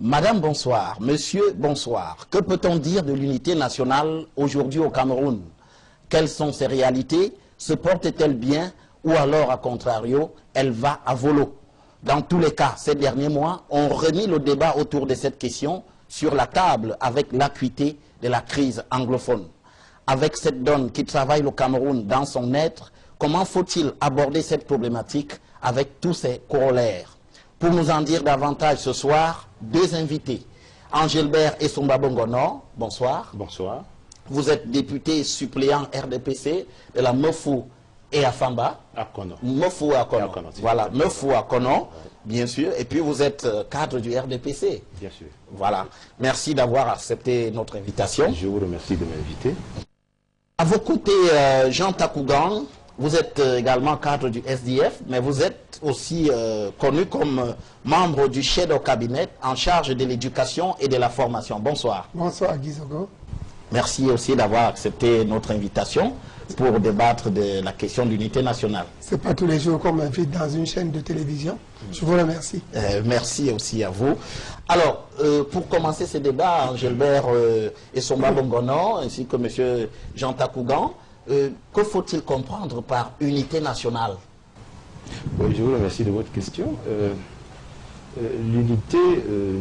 Madame, bonsoir. Monsieur, bonsoir. Que peut-on dire de l'unité nationale aujourd'hui au Cameroun? Quelles sont ses réalités? Se porte-t-elle bien ou alors, à contrario, elle va à volo? Dans tous les cas, ces derniers mois ont remis le débat autour de cette question sur la table avec l'acuité de la crise anglophone. Avec cette donne qui travaille le Cameroun dans son être, comment faut-il aborder cette problématique avec tous ses corollaires? Pour nous en dire davantage ce soir, deux invités. Angélbert Essomba Bongono, bonsoir. Bonsoir. Vous êtes député suppléant RDPC de la Mefou et Afamba. Akono. Mefou et Akono. Voilà, Mefou et Akono, bien sûr. Et puis vous êtes cadre du RDPC. Bien sûr. Voilà. Merci d'avoir accepté notre invitation. Je vous remercie de m'inviter. À vos côtés, Jean Takougan, vous êtes également cadre du SDF, mais vous êtes aussi connu comme membre du Shadow Cabinet en charge de l'éducation et de la formation. Bonsoir. Bonsoir Gizogo. Merci aussi d'avoir accepté notre invitation pour débattre de la question d'unité nationale. Ce n'est pas tous les jours qu'on m'invite dans une chaîne de télévision. Je vous remercie. Merci aussi à vous. Alors, pour commencer ce débat, Angélbert Essomba Bongono ainsi que M. Jean Takougan, que faut-il comprendre par unité nationale? Oui, je vous remercie de votre question. L'unité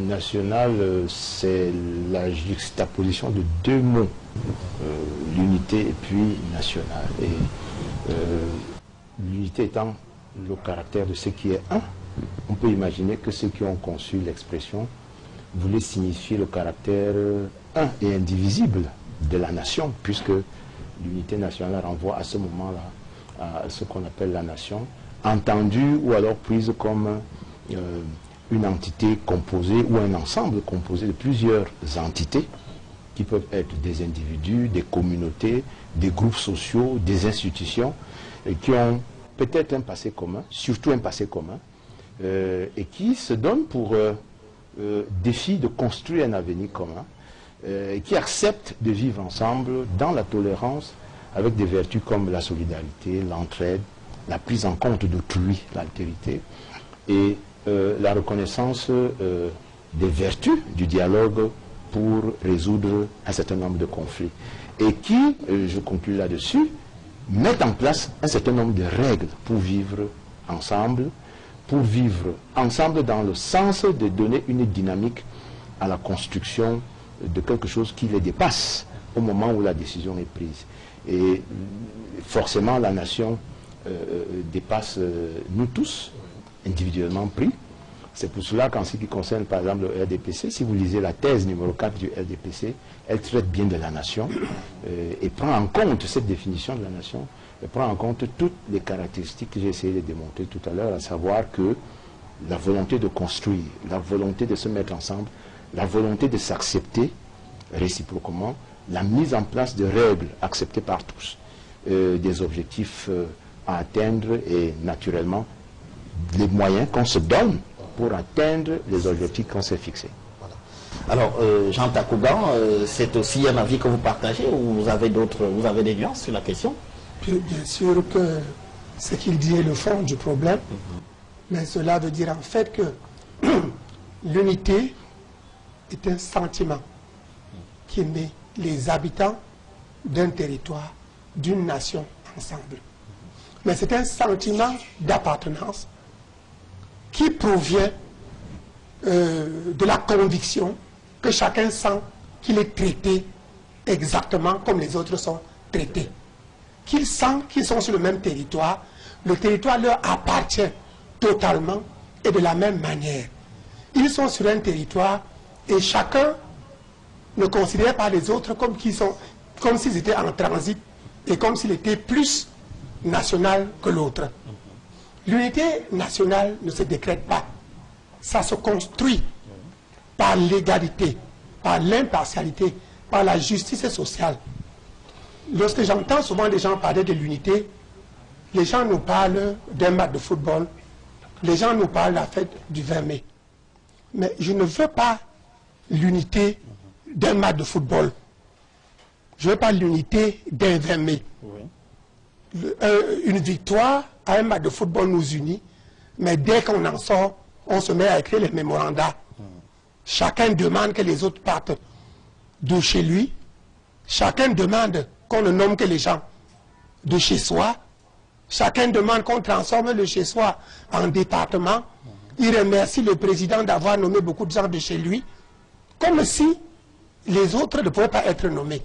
nationale, c'est la juxtaposition de deux mots, l'unité et puis nationale. Et l'unité étant le caractère de ce qui est un, on peut imaginer que ceux qui ont conçu l'expression voulaient signifier le caractère un et indivisible de la nation, puisque l'unité nationale renvoie à ce moment-là à ce qu'on appelle la nation, entendue ou alors prise comme une entité composée ou un ensemble composé de plusieurs entités qui peuvent être des individus, des communautés, des groupes sociaux, des institutions et qui ont peut-être un passé commun, surtout un passé commun, et qui se donnent pour défi de construire un avenir commun, et qui acceptent de vivre ensemble dans la tolérance avec des vertus comme la solidarité, l'entraide, la prise en compte d'autrui, l'altérité, et la reconnaissance des vertus du dialogue pour résoudre un certain nombre de conflits. Et qui, je conclue là-dessus, mettent en place un certain nombre de règles pour vivre ensemble dans le sens de donner une dynamique à la construction de quelque chose qui les dépasse au moment où la décision est prise. Et forcément, la nation dépasse nous tous, individuellement pris. C'est pour cela qu'en ce qui concerne par exemple le RDPC, si vous lisez la thèse numéro 4 du RDPC, elle traite bien de la nation et prend en compte cette définition de la nation, et prend en compte toutes les caractéristiques que j'ai essayé de démontrer tout à l'heure, à savoir que la volonté de construire, la volonté de se mettre ensemble, la volonté de s'accepter réciproquement, la mise en place de règles acceptées par tous, des objectifs à atteindre et naturellement les moyens qu'on se donne pour atteindre les objectifs qu'on s'est fixés. Voilà. Alors, Jean Takougan, c'est aussi un avis que vous partagez ou vous avez des nuances sur la question? Bien sûr que ce qu'il dit est le fond du problème, mais cela veut dire en fait que l'unité est un sentiment qui met les habitants d'un territoire, d'une nation ensemble. Mais c'est un sentiment d'appartenance qui provient de la conviction que chacun sent qu'il est traité exactement comme les autres sont traités. Qu'ils sentent qu'ils sont sur le même territoire, le territoire leur appartient totalement et de la même manière. Ils sont sur un territoire et chacun ne considère pas les autres comme s'ils étaient en transit et comme s'il était plus national que l'autre. L'unité nationale ne se décrète pas. Ça se construit par l'égalité, par l'impartialité, par la justice sociale. Lorsque j'entends souvent des gens parler de l'unité, les gens nous parlent d'un match de football, les gens nous parlent de la fête du 20 mai. Mais je ne veux pas l'unité d'un match de football. Je ne veux pas l'unité d'un 20 mai. Oui. Une victoire à un match de football nous unit, mais dès qu'on en sort, on se met à écrire les mémorandas. chacun demande que les autres partent de chez lui, chacun demande qu'on ne nomme que les gens de chez soi, chacun demande qu'on transforme le chez soi en département. Il remercie le président d'avoir nommé beaucoup de gens de chez lui, comme si les autres ne pouvaient pas être nommés.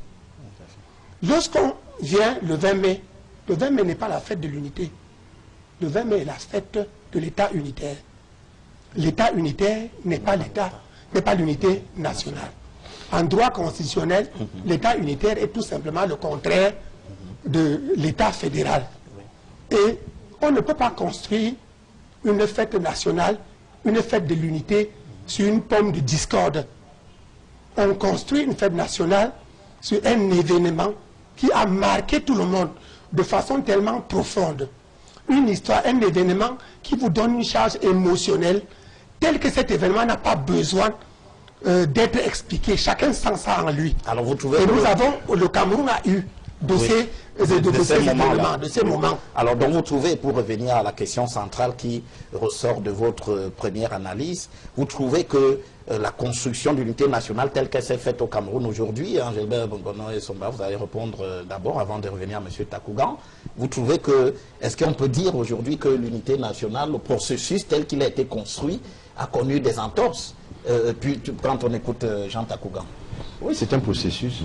Lorsqu'on vient le 20 mai n'est pas la fête de l'unité. Le 20 mai est la fête de l'État unitaire. L'État unitaire n'est pas l'État, n'est pas l'unité nationale. En droit constitutionnel, l'État unitaire est tout simplement le contraire de l'État fédéral. Et on ne peut pas construire une fête nationale, une fête de l'unité sur une pomme de discorde. On construit une fête nationale sur un événement qui a marqué tout le monde de façon tellement profonde. Une histoire, un événement qui vous donne une charge émotionnelle tel que cet événement n'a pas besoin d'être expliqué. Chacun sent ça en lui. Alors vous trouvez et nous avons, le Cameroun a eu de ces moments. Alors donc vous trouvez, pour revenir à la question centrale qui ressort de votre première analyse, vous trouvez que la construction d'unité nationale telle qu'elle s'est faite au Cameroun aujourd'hui, hein, Gilbert Bongono et Somba, vous allez répondre d'abord avant de revenir à M. Takougan, vous trouvez que, est-ce qu'on peut dire aujourd'hui que l'unité nationale, le processus tel qu'il a été construit, a connu des entorses puis quand on écoute Jean Takougan? Oui, c'est un processus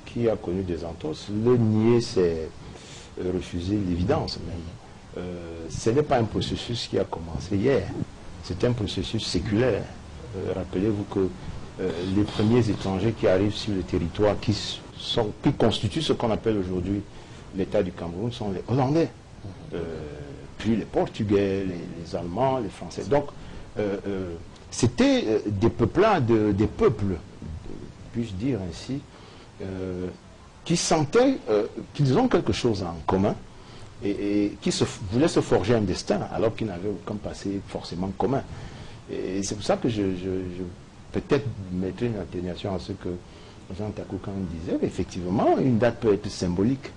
qui a connu des entorses. Le nier, c'est refuser l'évidence même. Ce n'est pas un processus qui a commencé hier. C'est un processus séculaire. Rappelez-vous que les premiers étrangers qui arrivent sur le territoire, qui constituent ce qu'on appelle aujourd'hui l'État du Cameroun, sont les Hollandais. Puis les Portugais, les Allemands, les Français. Donc, c'était des peuplades, des peuples, puis-je dire ainsi, qui sentaient qu'ils ont quelque chose en commun et qui voulaient se forger un destin alors qu'ils n'avaient aucun passé forcément commun. Et c'est pour ça que je peut-être mettrai une atténuation à ce que Jean Takougan disait. Effectivement, une date peut être symbolique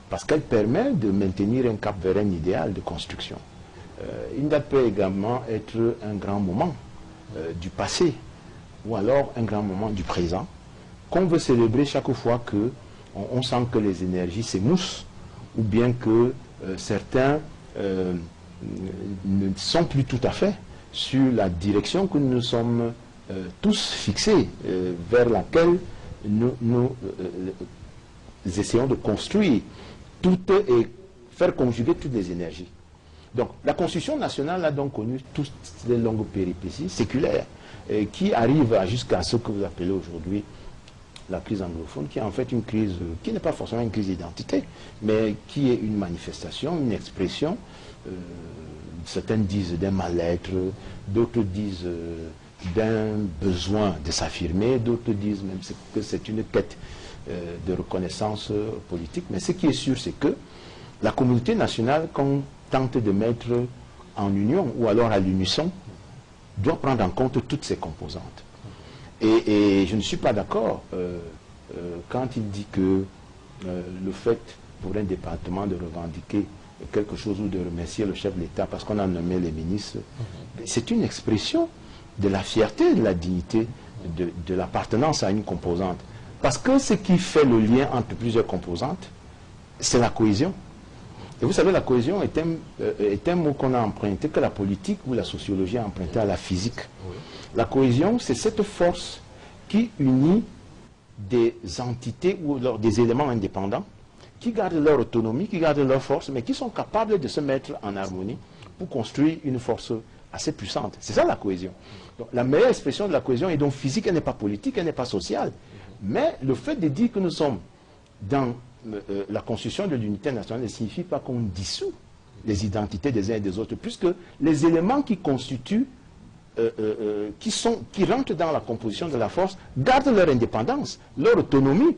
parce qu'elle permet de maintenir un cap vers un idéal de construction. Une date peut également être un grand moment du passé ou alors un grand moment du présent qu'on veut célébrer chaque fois que on sent que les énergies s'émoussent ou bien que certains ne sont plus tout à fait sur la direction que nous sommes tous fixés, vers laquelle nous essayons de construire toutes et faire conjuguer toutes les énergies. Donc la Constitution nationale a donc connu toutes les longues péripéties séculaires qui arrivent jusqu'à ce que vous appelez aujourd'hui la crise anglophone, qui est en fait une crise qui n'est pas forcément une crise d'identité, mais qui est une manifestation, une expression. Certains disent d'un mal-être, d'autres disent d'un besoin de s'affirmer, d'autres disent même que c'est une quête de reconnaissance politique. Mais ce qui est sûr, c'est que la communauté nationale qu'on tente de mettre en union, ou alors à l'unisson, doit prendre en compte toutes ces composantes. Et je ne suis pas d'accord quand il dit que le fait pour un département de revendiquer quelque chose ou de remercier le chef de l'État parce qu'on a nommé les ministres, c'est une expression de la fierté, de la dignité, de l'appartenance à une composante. Parce que ce qui fait le lien entre plusieurs composantes, c'est la cohésion. Et vous savez, la cohésion est un mot qu'on a emprunté, que la politique ou la sociologie a emprunté à la physique. Oui. La cohésion, c'est cette force qui unit des entités ou des éléments indépendants qui gardent leur autonomie, qui gardent leur force, mais qui sont capables de se mettre en harmonie pour construire une force assez puissante. C'est ça la cohésion. Donc, la meilleure expression de la cohésion est donc physique, elle n'est pas politique, elle n'est pas sociale. Mais le fait de dire que nous sommes dans la construction de l'unité nationale ne signifie pas qu'on dissout les identités des uns et des autres, puisque les éléments qui constituent, qui rentrent dans la composition de la force, gardent leur indépendance, leur autonomie,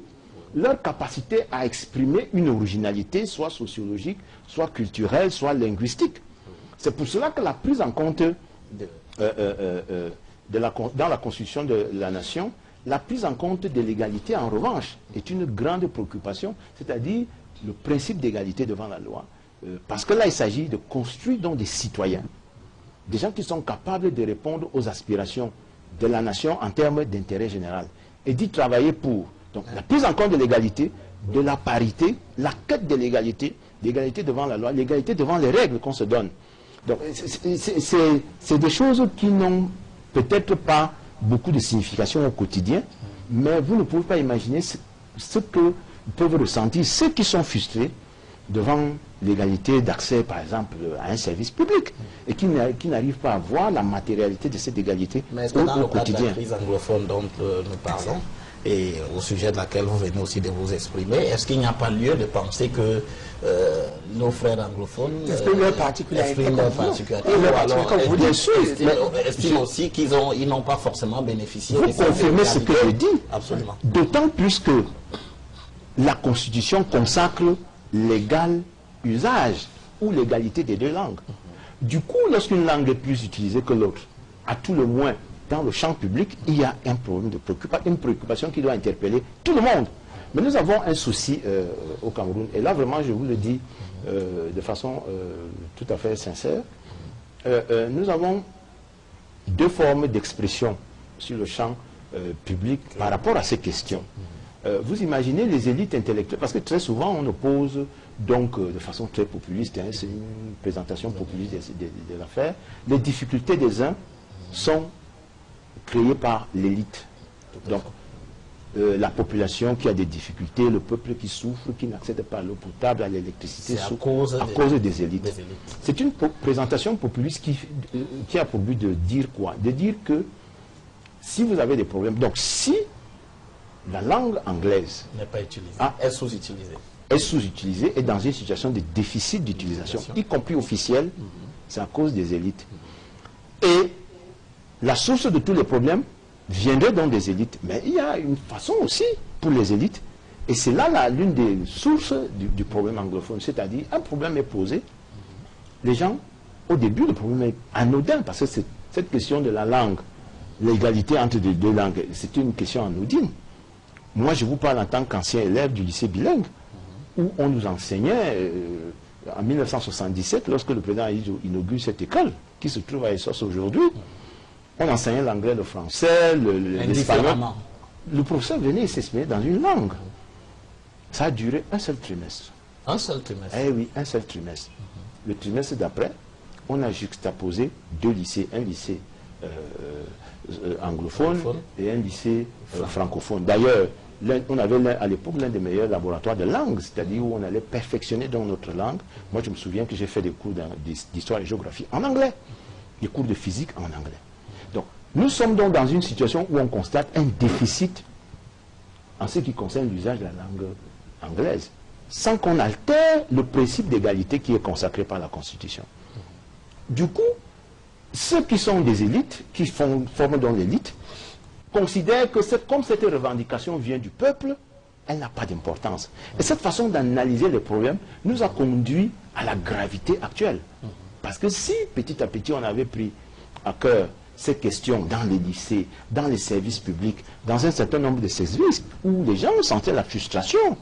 leur capacité à exprimer une originalité, soit sociologique, soit culturelle, soit linguistique. C'est pour cela que la prise en compte dans la constitution de la nation, la prise en compte de l'égalité, en revanche, est une grande préoccupation, c'est-à-dire le principe d'égalité devant la loi. Parce que là, il s'agit de construire donc des citoyens, des gens qui sont capables de répondre aux aspirations de la nation en termes d'intérêt général et d'y travailler pour donc, la prise en compte de l'égalité, de la parité, la quête de l'égalité, l'égalité devant la loi, l'égalité devant les règles qu'on se donne. Donc c'est des choses qui n'ont peut-être pas beaucoup de signification au quotidien, mais vous ne pouvez pas imaginer ce que peuvent ressentir ceux qui sont frustrés devant l'égalité d'accès, par exemple, à un service public, et qui n'arrivent pas à voir la matérialité de cette égalité mais est-ce que dans le cadre de la crise anglophone dont nous parlons, et au sujet de laquelle vous venez aussi de vous exprimer, est-ce qu'il n'y a pas lieu de penser que nos frères anglophones expriment leur particularité estiment aussi qu'ils n'ont pas forcément bénéficié de ça? Vous confirmez ce que je dis. Absolument. D'autant plus que la Constitution consacre l'égal usage ou l'égalité des deux langues. Du coup, lorsqu'une langue est plus utilisée que l'autre, à tout le moins dans le champ public, il y a un problème de préoccupation, une préoccupation qui doit interpeller tout le monde. Mais nous avons un souci au Cameroun, et là vraiment je vous le dis de façon tout à fait sincère, nous avons deux formes d'expression sur le champ public par rapport à ces questions. Vous imaginez les élites intellectuelles, parce que très souvent on oppose donc de façon très populiste, hein, c'est une présentation populiste de l'affaire, les difficultés des uns sont créées par l'élite. Donc la population qui a des difficultés, le peuple qui souffre, qui n'accède pas à l'eau potable, à l'électricité, à cause des élites. C'est une présentation populiste qui a pour but de dire quoi? De dire que si vous avez des problèmes, donc si la langue anglaise n'est pas utilisée, est sous-utilisée. Est sous-utilisée et dans une situation de déficit d'utilisation, y compris officielle, c'est à cause des élites. Et la source de tous les problèmes viendrait donc des élites. Mais il y a une façon aussi pour les élites, et c'est là l'une des sources du problème anglophone, c'est-à-dire un problème est posé, les gens, au début, le problème est anodin, parce que cette question de la langue, l'égalité entre les deux langues, c'est une question anodine. Moi, je vous parle en tant qu'ancien élève du lycée bilingue, où on nous enseignait, en 1977, lorsque le président inaugure cette école, qui se trouve à Essos aujourd'hui, on enseignait l'anglais, le français, l'espagnol. Le professeur venait s'exprimer dans une langue. Ça a duré un seul trimestre. Un seul trimestre? Eh oui, un seul trimestre. Le trimestre d'après, on a juxtaposé deux lycées, un lycée anglophone et un lycée francophone. D'ailleurs, on avait à l'époque l'un des meilleurs laboratoires de langue, c'est-à-dire où on allait perfectionner dans notre langue. Moi, je me souviens que j'ai fait des cours d'histoire et géographie en anglais, des cours de physique en anglais. Donc, nous sommes donc dans une situation où on constate un déficit en ce qui concerne l'usage de la langue anglaise, sans qu'on altère le principe d'égalité qui est consacré par la Constitution. Du coup, ceux qui sont des élites, qui forment donc l'élite, considèrent que comme cette revendication vient du peuple, elle n'a pas d'importance. Et cette façon d'analyser les problèmes nous a conduit à la gravité actuelle. Parce que si, petit à petit, on avait pris à cœur ces questions dans les lycées, dans les services publics, dans un certain nombre de services, où les gens sentaient la frustration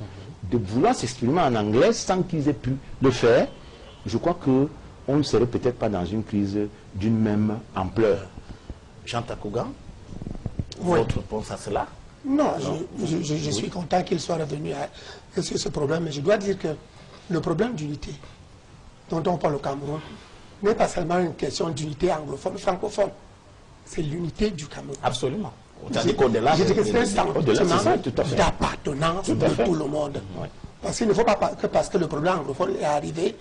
de vouloir s'exprimer en anglais sans qu'ils aient pu le faire, je crois qu'on ne serait peut-être pas dans une crise d'une même ampleur. Jean Takougan, oui. Votre réponse à cela? Non, je suis content qu'il soit revenu sur ce problème, mais je dois dire que le problème d'unité dont on parle au Cameroun n'est pas seulement une question d'unité anglophone, francophone. C'est l'unité du Cameroun. Absolument. Je dis que c'est un sentiment d'appartenance de tout le monde. Oui. Parce qu'il ne faut pas que parce que le problème anglophone est arrivé,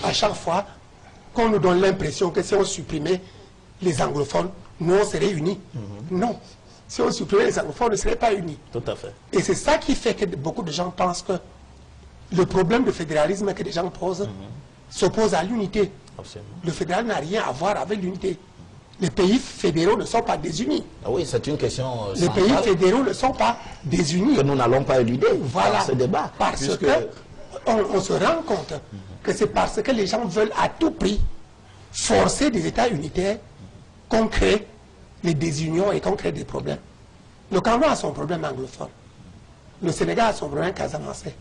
à chaque fois qu'on nous donne l'impression que si on supprimait les anglophones, nous on serait unis. Non. Si on supprimait les anglophones, on ne serait pas unis. Tout à fait. Et c'est ça qui fait que beaucoup de gens pensent que le problème de fédéralisme que les gens posent s'oppose à l'unité. Le fédéral n'a rien à voir avec l'unité. Les pays fédéraux ne sont pas désunis. Ah oui, c'est une question les pays fédéraux ne sont pas désunis. Que nous n'allons pas éluder dans ce débat. Parce qu'on se rend compte que c'est parce que les gens veulent à tout prix forcer des États unitaires qu'on crée les désunions et qu'on crée des problèmes. Le Cameroun a son problème anglophone. Le Sénégal a son problème casamançais.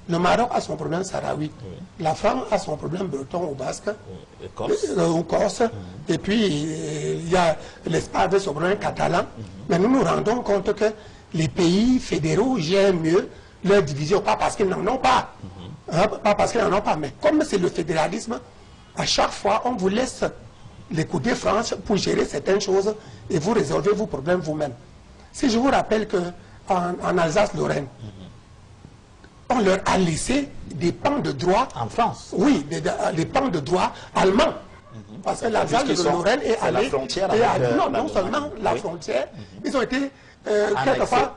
Le Maroc a son problème sahraoui. La France a son problème breton ou basque, ou corse. Et puis, il y a l'Espagne avec son problème catalan. Mais nous nous rendons compte que les pays fédéraux gèrent mieux leur division, pas parce qu'ils n'en ont pas. Hein, pas parce qu'ils n'en ont pas. Mais comme c'est le fédéralisme, à chaque fois, on vous laisse les coups de franche pour gérer certaines choses et vous résolvez vos problèmes vous-même. Si je vous rappelle qu'en Alsace-Lorraine, on leur a laissé des pans de droit. En France? Oui, des pans de droit allemands. Parce que l'Alsace-Lorraine est allée. La frontière avec, non seulement la frontière, ils ont été quelquefois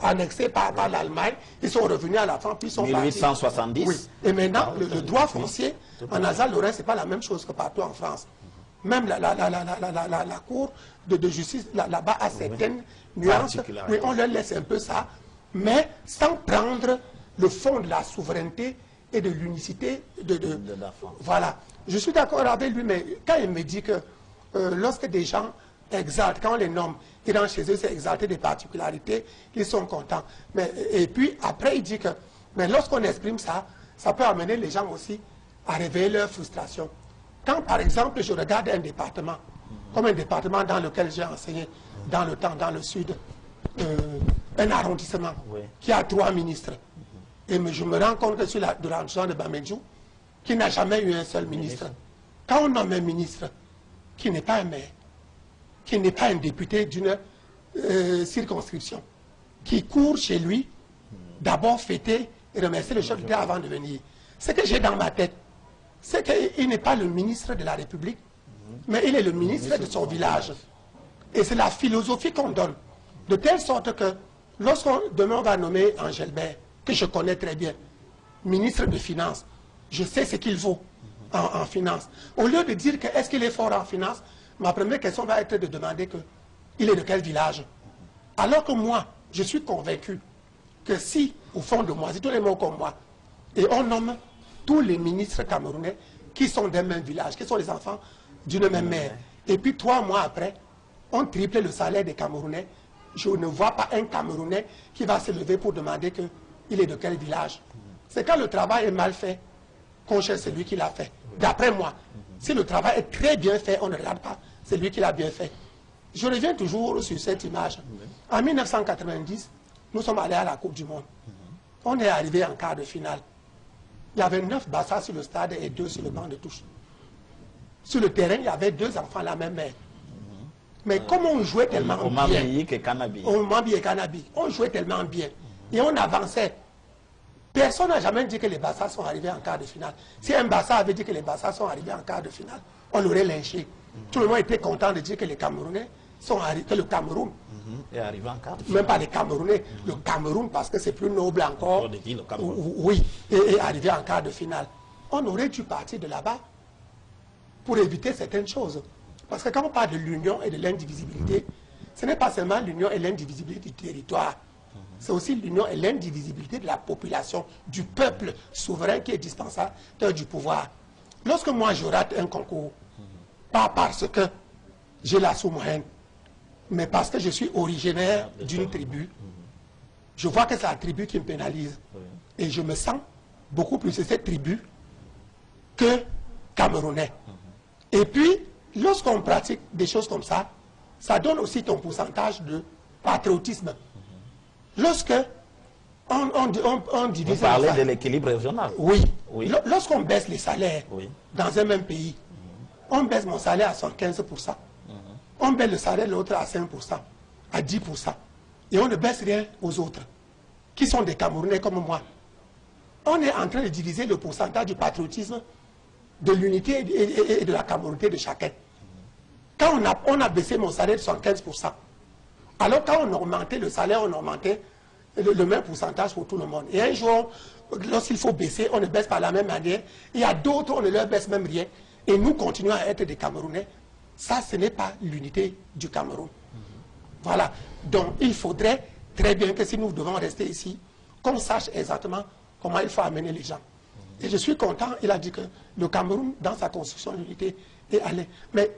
annexés par l'Allemagne, ils sont revenus à la France, puis ils sont 1870. partis. Oui. Et maintenant, le droit foncier en Alsace-Lorraine, ce n'est pas la même chose que partout en France. Même la Cour de justice là-bas a certaines nuances. Oui, on leur laisse un peu ça, mais sans prendre le fond de la souveraineté et de l'unicité de la France. Voilà. Je suis d'accord avec lui, mais quand il me dit que lorsque des gens exaltent, quand on les nomme, ils rentrent chez eux, c'est exalter des particularités, ils sont contents. Et puis après, il dit que mais lorsqu'on exprime ça, ça peut amener les gens aussi à révéler leur frustration. Quand, par exemple, je regarde un département, comme un département dans lequel j'ai enseigné dans le temps, dans le sud, un arrondissement qui a 3 ministres, et je me rends compte que sur l'arrondissement de Bamendjou, qui n'a jamais eu un seul ministre. Quand on nomme un ministre qui n'est pas un maire, qui n'est pas un député d'une circonscription, qui court chez lui, d'abord fêter et remercier le chef d'État avant de venir. Ce que j'ai dans ma tête, c'est qu'il n'est pas le ministre de la République, mais il est le ministre de son village. Et c'est la philosophie qu'on donne. De telle sorte que, demain on va nommer Engelbert, que je connais très bien, ministre de Finances, je sais ce qu'il vaut en finance. Au lieu de dire que est-ce qu'il est fort en finance, ma première question va être de demander qu'il est de quel village. Alors que moi, je suis convaincu que si, au fond de moi, si tous les mots comme moi, et on nomme tous les ministres camerounais qui sont d'un même village, qui sont les enfants d'une même mère, et puis 3 mois après, on triple le salaire des Camerounais, je ne vois pas un Camerounais qui va se lever pour demander qu'il est de quel village. C'est quand le travail est mal fait qu'on cherche celui qui l'a fait. D'après moi, si le travail est très bien fait, on ne regarde pas celui qui l'a bien fait. Je reviens toujours sur cette image. En 1990, nous sommes allés à la Coupe du Monde. On est arrivé en quart de finale. Il y avait 9 bassas sur le stade et 2 sur le banc de touche. Sur le terrain, il y avait 2 enfants la même mère. Mais comme on jouait tellement bien, on jouait tellement bien, et on avançait. Personne n'a jamais dit que les Bassas sont arrivés en quart de finale. Si un Bassa avait dit que les Bassas sont arrivés en quart de finale, on l'aurait lynché. Tout le monde était content de dire que les Camerounais sont arrivés, que le Cameroun est arrivé en quart de finale. Même pas les Camerounais, le Cameroun, parce que c'est plus noble encore. Oui, est arrivé en quart de finale. On aurait dû partir de là-bas pour éviter certaines choses. Parce que quand on parle de l'union et de l'indivisibilité, ce n'est pas seulement l'union et l'indivisibilité du territoire. C'est aussi l'union et l'indivisibilité de la population, du peuple souverain qui est dispensateur du pouvoir. Lorsque moi je rate un concours, pas parce que j'ai la sous-moyenne, mais parce que je suis originaire d'une tribu, je vois que c'est la tribu qui me pénalise. Et je me sens beaucoup plus de cette tribu que Camerounais. Et puis, lorsqu'on pratique des choses comme ça, ça donne aussi ton pourcentage de patriotisme. Lorsque on divise... Vous parlez de l'équilibre régional. Oui. Lorsqu'on baisse les salaires dans un même pays, on baisse mon salaire à 115%. On baisse le salaire de l'autre à 5%, à 10%. Et on ne baisse rien aux autres, qui sont des Camerounais comme moi. On est en train de diviser le pourcentage du patriotisme, de l'unité et de la communauté de chacun. Quand on a baissé mon salaire de 75%, alors quand on augmentait le salaire, on augmentait le même pourcentage pour tout le monde. Et un jour, lorsqu'il faut baisser, on ne baisse pas la même manière. Il y a d'autres, on ne leur baisse même rien. Et nous continuons à être des Camerounais. Ça, ce n'est pas l'unité du Cameroun. Voilà. Donc, il faudrait très bien que si nous devons rester ici, qu'on sache exactement comment il faut amener les gens. Et je suis content, il a dit que le Cameroun, dans sa construction de l'unité, est allé. Mais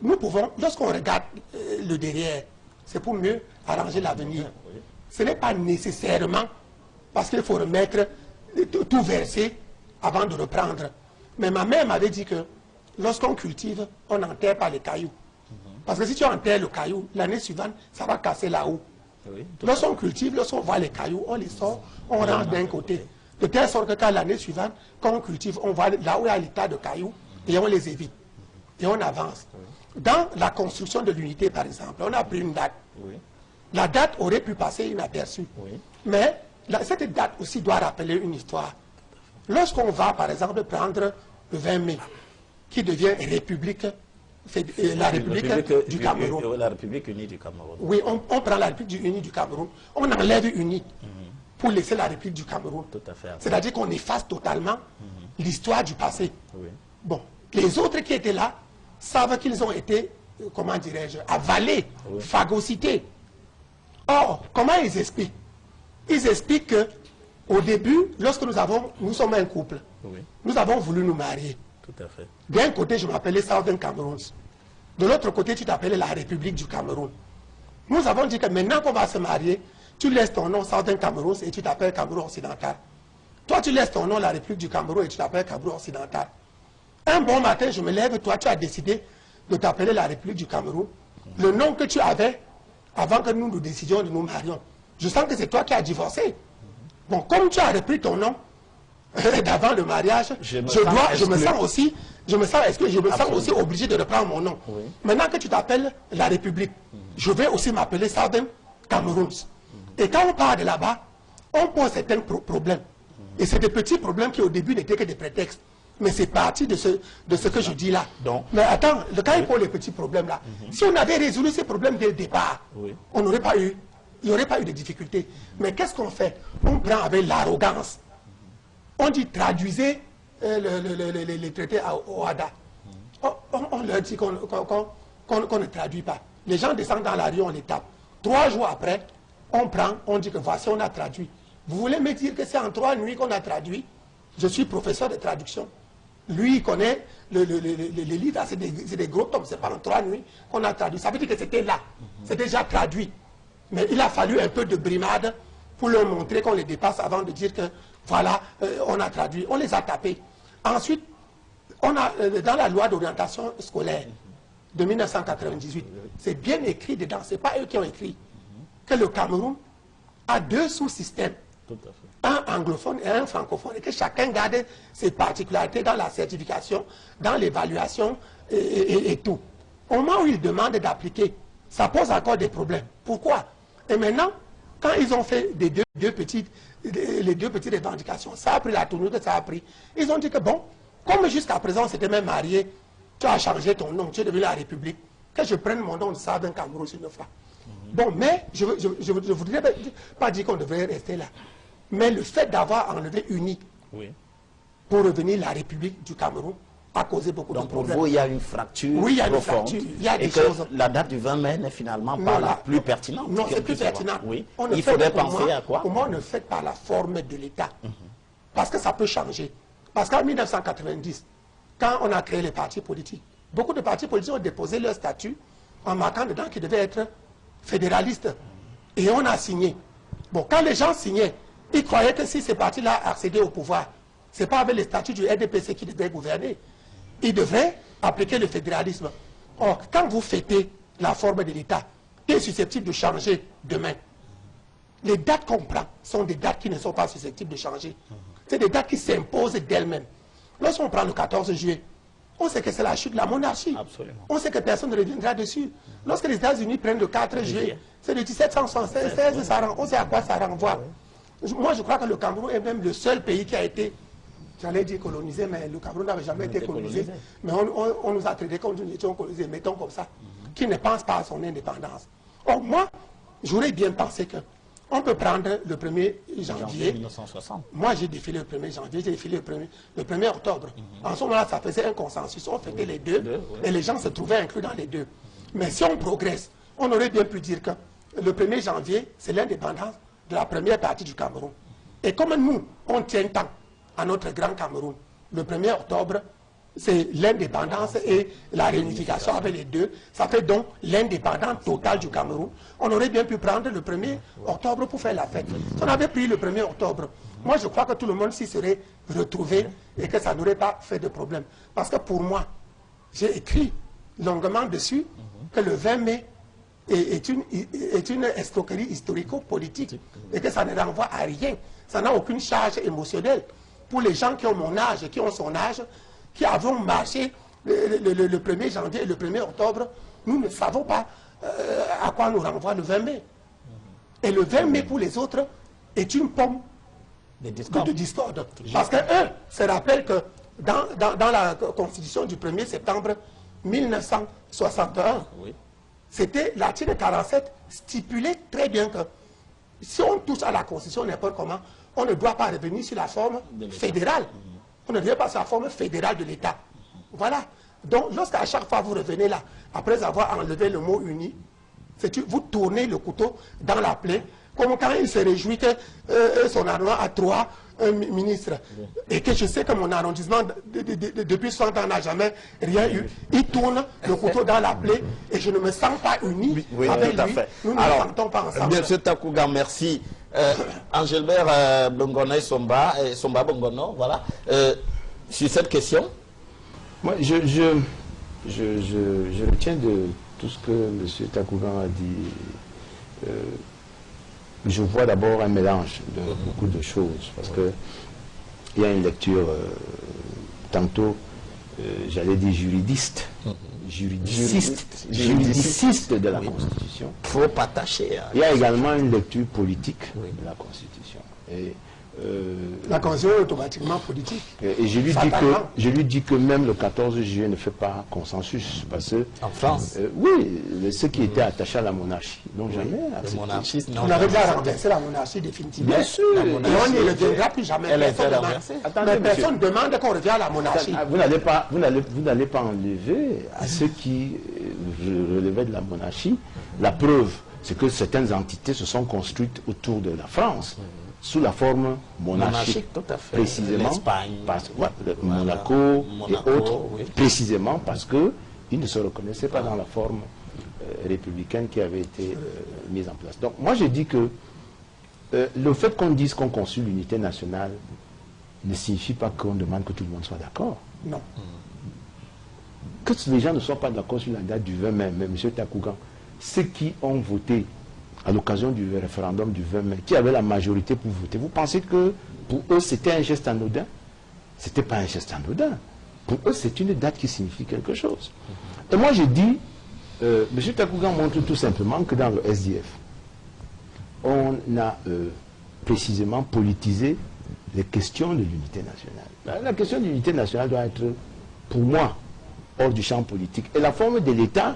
nous pouvons, lorsqu'on regarde le derrière, c'est pour mieux arranger l'avenir. Ce n'est pas nécessairement parce qu'il faut remettre, tout verser avant de reprendre. Mais ma mère m'avait dit que lorsqu'on cultive, on n'enterre pas les cailloux. Parce que si tu enterres le caillou, l'année suivante, ça va casser là-haut. Oui, lorsqu'on cultive, lorsqu'on voit les cailloux, on les sort, on rentre d'un côté. De telle sorte que quand l'année suivante, quand on cultive, on voit là où il y a l'état de cailloux et on les évite. Et on avance. Oui. Dans la construction de l'unité, par exemple, on a pris une date. Oui. La date aurait pu passer inaperçue. Oui. Mais cette date aussi doit rappeler une histoire. Lorsqu'on va, par exemple, prendre le 20 mai, qui devient République, la République du Cameroun. La République unie du Cameroun. Oui, on prend la République unie du Cameroun, on enlève unie pour laisser la République du Cameroun. Tout à fait. C'est-à-dire qu'on efface totalement l'histoire du passé. Oui. Bon, les autres qui étaient là savent qu'ils ont été, comment dirais-je, avalés, phagocytés. Or, comment ils expliquent? Ils expliquent qu'au début, lorsque nous sommes un couple, nous avons voulu nous marier. Tout à fait. D'un côté, je m'appelais Southern Cameroun. De l'autre côté, tu t'appelais la République du Cameroun. Nous avons dit que maintenant qu'on va se marier, tu laisses ton nom Southern Cameroun et tu t'appelles Cameroun occidental. Toi, tu laisses ton nom la République du Cameroun et tu t'appelles Cameroun occidental. Un bon matin, je me lève, toi, tu as décidé de t'appeler la République du Cameroun. Le nom que tu avais avant que nous décidions de nous marier. Je sens que c'est toi qui as divorcé. Bon, comme tu as repris ton nom d'avant le mariage, je me sens aussi obligé de reprendre mon nom. Oui. Maintenant que tu t'appelles la République, je vais aussi m'appeler Southern Cameroun. Et quand on part de là-bas, on pose certains problèmes. Et c'est des petits problèmes qui au début n'étaient que des prétextes. Mais c'est parti de ce que je dis là. Donc, mais attends, quand il pose les petits problèmes là, si on avait résolu ces problèmes dès le départ, on n'aurait pas eu, il n'y aurait pas eu de difficultés. Mais qu'est-ce qu'on fait? On prend avec l'arrogance. On dit traduisez les traités au Ouaddara. On leur dit qu'on ne traduit pas. Les gens descendent dans la rue, on les tape. 3 jours après, on prend, on dit que voici, on a traduit. Vous voulez me dire que c'est en 3 nuits qu'on a traduit? Je suis professeur de traduction. Lui, il connaît les livres, c'est des gros tomes, c'est pas en 3 nuits qu'on a traduit. Ça veut dire que c'était là, c'est déjà traduit. Mais il a fallu un peu de brimade pour leur montrer qu'on les dépasse avant de dire que voilà, on a traduit, on les a tapés. Ensuite, on a, dans la loi d'orientation scolaire de 1998, c'est bien écrit dedans, ce n'est pas eux qui ont écrit, que le Cameroun a 2 sous-systèmes, un anglophone et un francophone, et que chacun garde ses particularités dans la certification, dans l'évaluation et tout. Au moment où ils demandent d'appliquer, ça pose encore des problèmes. Pourquoi? Et maintenant, quand ils ont fait les deux petites revendications, ça a pris la tournure que ça a pris. Ils ont dit que bon, comme jusqu'à présent on s'était même marié, tu as changé ton nom, tu es devenu la République, que je prenne mon nom de Southern Cameroun sur une fois. Bon, mais je ne voudrais pas dire qu'on devrait rester là. Mais le fait d'avoir enlevé UNI pour revenir la République du Cameroun a causé beaucoup de problèmes. Donc pour vous, il y a une fracture profonde. Une fracture. Il y a des choses. La date du 20 mai n'est finalement pas la plus pertinente. Non, c'est plus pertinent. Oui. Il faudrait penser à quoi? Comment on ne fait pas la forme de l'État? Parce que ça peut changer. Parce qu'en 1990, quand on a créé les partis politiques, beaucoup de partis politiques ont déposé leur statut en marquant dedans qu'ils devaient être fédéralistes. Et on a signé. Bon, quand les gens signaient, ils croyaient que si ces partis-là accédaient au pouvoir, ce n'est pas avec les statuts du RDPC qui devaient gouverner. Ils devraient appliquer le fédéralisme. Or, quand vous fêtez la forme de l'État, qui est susceptible de changer demain, les dates qu'on prend sont des dates qui ne sont pas susceptibles de changer. C'est des dates qui s'imposent d'elles-mêmes. Lorsqu'on prend le 14 juillet, on sait que c'est la chute de la monarchie. Absolument. On sait que personne ne reviendra dessus. Lorsque les États-Unis prennent le 4 juillet, c'est le 1776, on sait à quoi ça renvoie. Moi, je crois que le Cameroun est même le seul pays qui a été, j'allais dire colonisé, mais le Cameroun n'avait jamais été colonisé. Mais on nous a traités comme nous étions colonisés, mettons comme ça, qui ne pense pas à son indépendance. Or, moi, j'aurais bien pensé que on peut prendre le 1er janvier. 1960. Moi, j'ai défilé le 1er janvier, j'ai défilé le 1er octobre. En ce moment-là, ça faisait un consensus. On fêtait les deux et les gens se trouvaient inclus dans les deux. Mais si on progresse, on aurait bien pu dire que le 1er janvier, c'est l'indépendance de la première partie du Cameroun. Et comme nous, on tient tant à notre grand Cameroun, le 1er octobre, c'est l'indépendance et la réunification avec les deux. Ça fait donc l'indépendance totale du Cameroun. On aurait bien pu prendre le 1er octobre pour faire la fête. Si on avait pris le 1er octobre, moi je crois que tout le monde s'y serait retrouvé et que ça n'aurait pas fait de problème. Parce que pour moi, j'ai écrit longuement dessus que le 20 mai est une escroquerie historico-politique et que ça ne renvoie à rien. Ça n'a aucune charge émotionnelle. Pour les gens qui ont mon âge et qui ont son âge, qui avons marché le 1er janvier et le 1er octobre, nous ne savons pas à quoi nous renvoie le 20 mai. Et le 20 mai pour les autres est une pomme de discorde. Parce qu'eux se rappellent que dans la constitution du 1er septembre 1961, c'était l'article 47 stipulait très bien que si on touche à la constitution n'importe comment, on ne doit pas revenir sur la forme fédérale. On ne revient pas sur la forme fédérale de l'État. Voilà. Donc, lorsqu'à chaque fois vous revenez là, après avoir enlevé le mot uni, vous tournez le couteau dans la plaie, comme quand il se réjouit que son arrondissement a 3 ministres, et que je sais que mon arrondissement, depuis 60 ans, n'a jamais rien eu. Il tourne le couteau dans la plaie, et je ne me sens pas uni avec lui. Nous ne nous sentons pas ensemble. Monsieur Takouga, merci. Angelbert Bongono Somba Bongono, voilà. Sur cette question, moi, je retiens de tout ce que M. Takouga a dit. Je vois d'abord un mélange de beaucoup de choses, parce que il y a une lecture tantôt, j'allais dire juridiste de la Constitution. faut pas tâcher. Il y a également une lecture politique de la Constitution. Et, la Constitution est automatiquement politique. Et je lui dis que même le 14 juillet ne fait pas consensus. Parce que, en France oui, ceux qui étaient attachés à la monarchie n'ont jamais accepté. On avait déjà renversé la monarchie définitivement. Bien sûr. Et on ne reviendra plus jamais. Personne ne demande qu'on revienne à la monarchie. Vous n'allez pas enlever à ceux qui relevaient de la monarchie. La preuve, c'est que certaines entités se sont construites autour de la France. Sous la forme monarchique, tout à fait. Précisément, Monaco et autres, précisément parce qu'ils ne se reconnaissaient pas dans la forme républicaine qui avait été mise en place. Donc moi je dis que le fait qu'on dise qu'on conçut l'unité nationale ne signifie pas qu'on demande que tout le monde soit d'accord. Non. Que les gens ne soient pas d'accord sur la date du 20 mai, mais M. Takouga, ceux qui ont voté à l'occasion du référendum du 20 mai, qui avait la majorité pour voter, vous pensez que pour eux c'était un geste anodin? Ce n'était pas un geste anodin. Pour eux c'est une date qui signifie quelque chose. Et moi je dis, M. Takouga montre tout simplement que dans le SDF, on a précisément politisé les questions de l'unité nationale. La question de l'unité nationale doit être, pour moi, hors du champ politique. Et la forme de l'État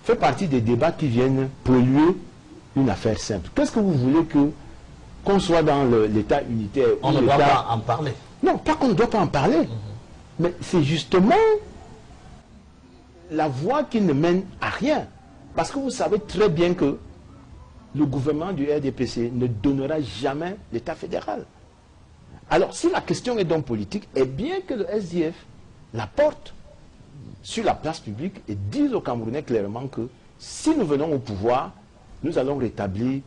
fait partie des débats qui viennent polluer une affaire simple. Qu'est-ce que vous voulez qu'on soit dans l'État unitaire? On ne doit pas en parler. Non, pas qu'on ne doit pas en parler. Mais c'est justement la voie qui ne mène à rien. Parce que vous savez très bien que le gouvernement du RDPC ne donnera jamais l'État fédéral. Alors, si la question est donc politique, est bien que le SDF la porte sur la place publique et disent aux Camerounais clairement que si nous venons au pouvoir, nous allons rétablir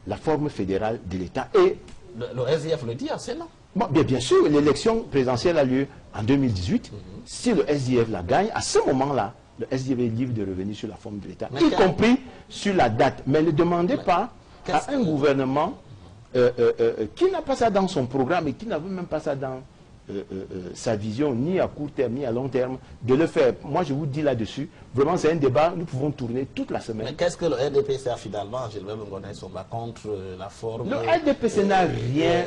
la forme fédérale de l'État. Et le SDF le dit assez, non? Bon, bien sûr, l'élection présidentielle a lieu en 2018. Si le SDF la gagne, à ce moment-là, le SDF est libre de revenir sur la forme de l'État, y compris sur la date. Mais ne demandez pas à un gouvernement qui n'a pas ça dans son programme et qui n'avait même pas ça dans sa vision, ni à court terme, ni à long terme, de le faire. Moi, je vous dis là-dessus, vraiment, c'est un débat, nous pouvons tourner toute la semaine. Mais qu'est-ce que le RDPC a finalement, Gilbert Bongono Somba, contre la forme... Le RDPC n'a rien...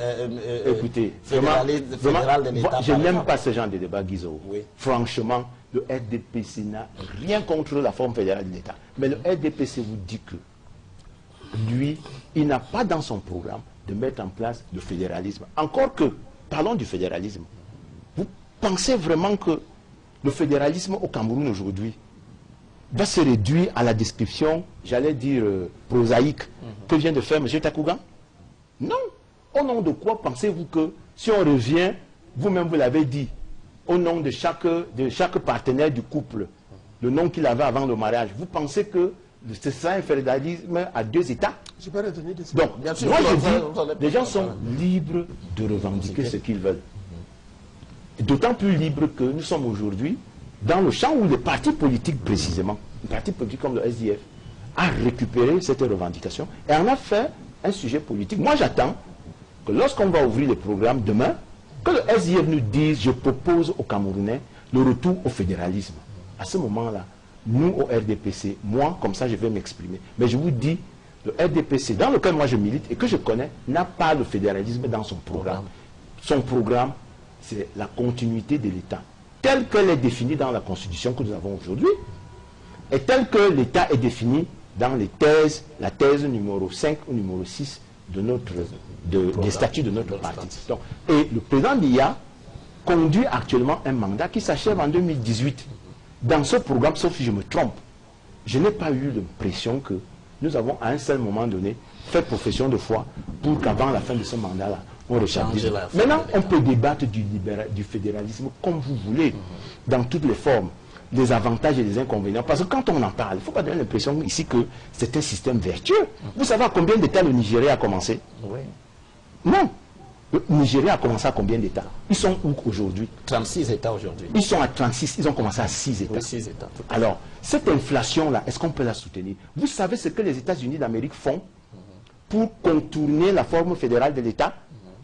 écoutez, fédéral de l'État. Je n'aime pas ce genre de débat, Guizot. Oui. Franchement, le RDPC n'a rien contre la forme fédérale de l'État. Mais le RDPC vous dit que lui, il n'a pas dans son programme de mettre en place le fédéralisme. Encore que, parlons du fédéralisme. Vous pensez vraiment que le fédéralisme au Cameroun aujourd'hui va se réduire à la description, j'allais dire, prosaïque que vient de faire M. Takouga? Non. Au nom de quoi pensez-vous que, si on revient, vous-même vous l'avez dit, au nom de chaque partenaire du couple, le nom qu'il avait avant le mariage, vous pensez que c'est ça un fédéralisme à 2 États? Je peux retenir de ça. Donc, moi je dis, les gens sont libres de revendiquer ce qu'ils veulent. D'autant plus libres que nous sommes aujourd'hui dans le champ où les partis politiques précisément, les partis politiques comme le SDF, a récupéré cette revendication et en a fait un sujet politique. Moi j'attends que lorsqu'on va ouvrir les programmes demain, que le SDF nous dise, je propose aux Camerounais le retour au fédéralisme. À ce moment-là, nous au RDPC, moi comme ça je vais m'exprimer. Mais je vous dis, le RDPC dans lequel moi je milite et que je connais, n'a pas le fédéralisme dans son programme. Son programme, c'est la continuité de l'État, telle qu'elle est définie dans la Constitution que nous avons aujourd'hui, et telle que l'État est défini dans les thèses, la thèse numéro 5 ou numéro 6 de des statuts de notre parti. Donc, et le président Biya conduit actuellement un mandat qui s'achève en 2018. Dans ce programme, sauf si je me trompe, je n'ai pas eu l'impression que nous avons à un seul moment donné fait profession de foi pour qu'avant la fin de ce mandat-là, on réchauffe. Maintenant, on peut débattre du fédéralisme comme vous voulez, dans toutes les formes, les avantages et les inconvénients. Parce que quand on en parle, il ne faut pas donner l'impression ici que c'est un système vertueux. Vous savez à combien d'États le Nigeria a commencé? Oui. Non. Le Nigeria a commencé à combien d'États? Ils sont où aujourd'hui? 36 États aujourd'hui. Ils sont à 36, ils ont commencé à 6 États. Oui, 6 États. Alors, cette inflation-là, est-ce qu'on peut la soutenir? Vous savez ce que les États-Unis d'Amérique font pour contourner la forme fédérale de l'État?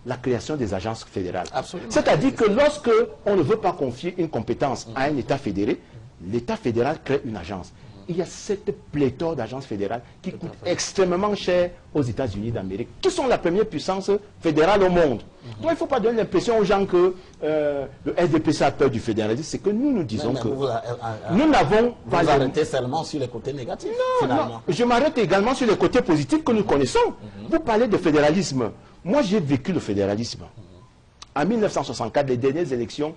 La création des agences fédérales. C'est-à-dire que lorsque on ne veut pas confier une compétence à un État fédéré, l'État fédéral crée une agence. Il y a cette pléthore d'agences fédérales qui coûtent extrêmement cher aux États-Unis d'Amérique, qui sont la première puissance fédérale au monde. Donc il ne faut pas donner l'impression aux gens que le SDPC a peur du fédéralisme. C'est que nous disons que nous n'avons pas... Vous arrêtez seulement sur les côtés négatifs, finalement. Non, je m'arrête également sur les côtés positifs que nous connaissons. Vous parlez de fédéralisme. Moi, j'ai vécu le fédéralisme. En 1964, les dernières élections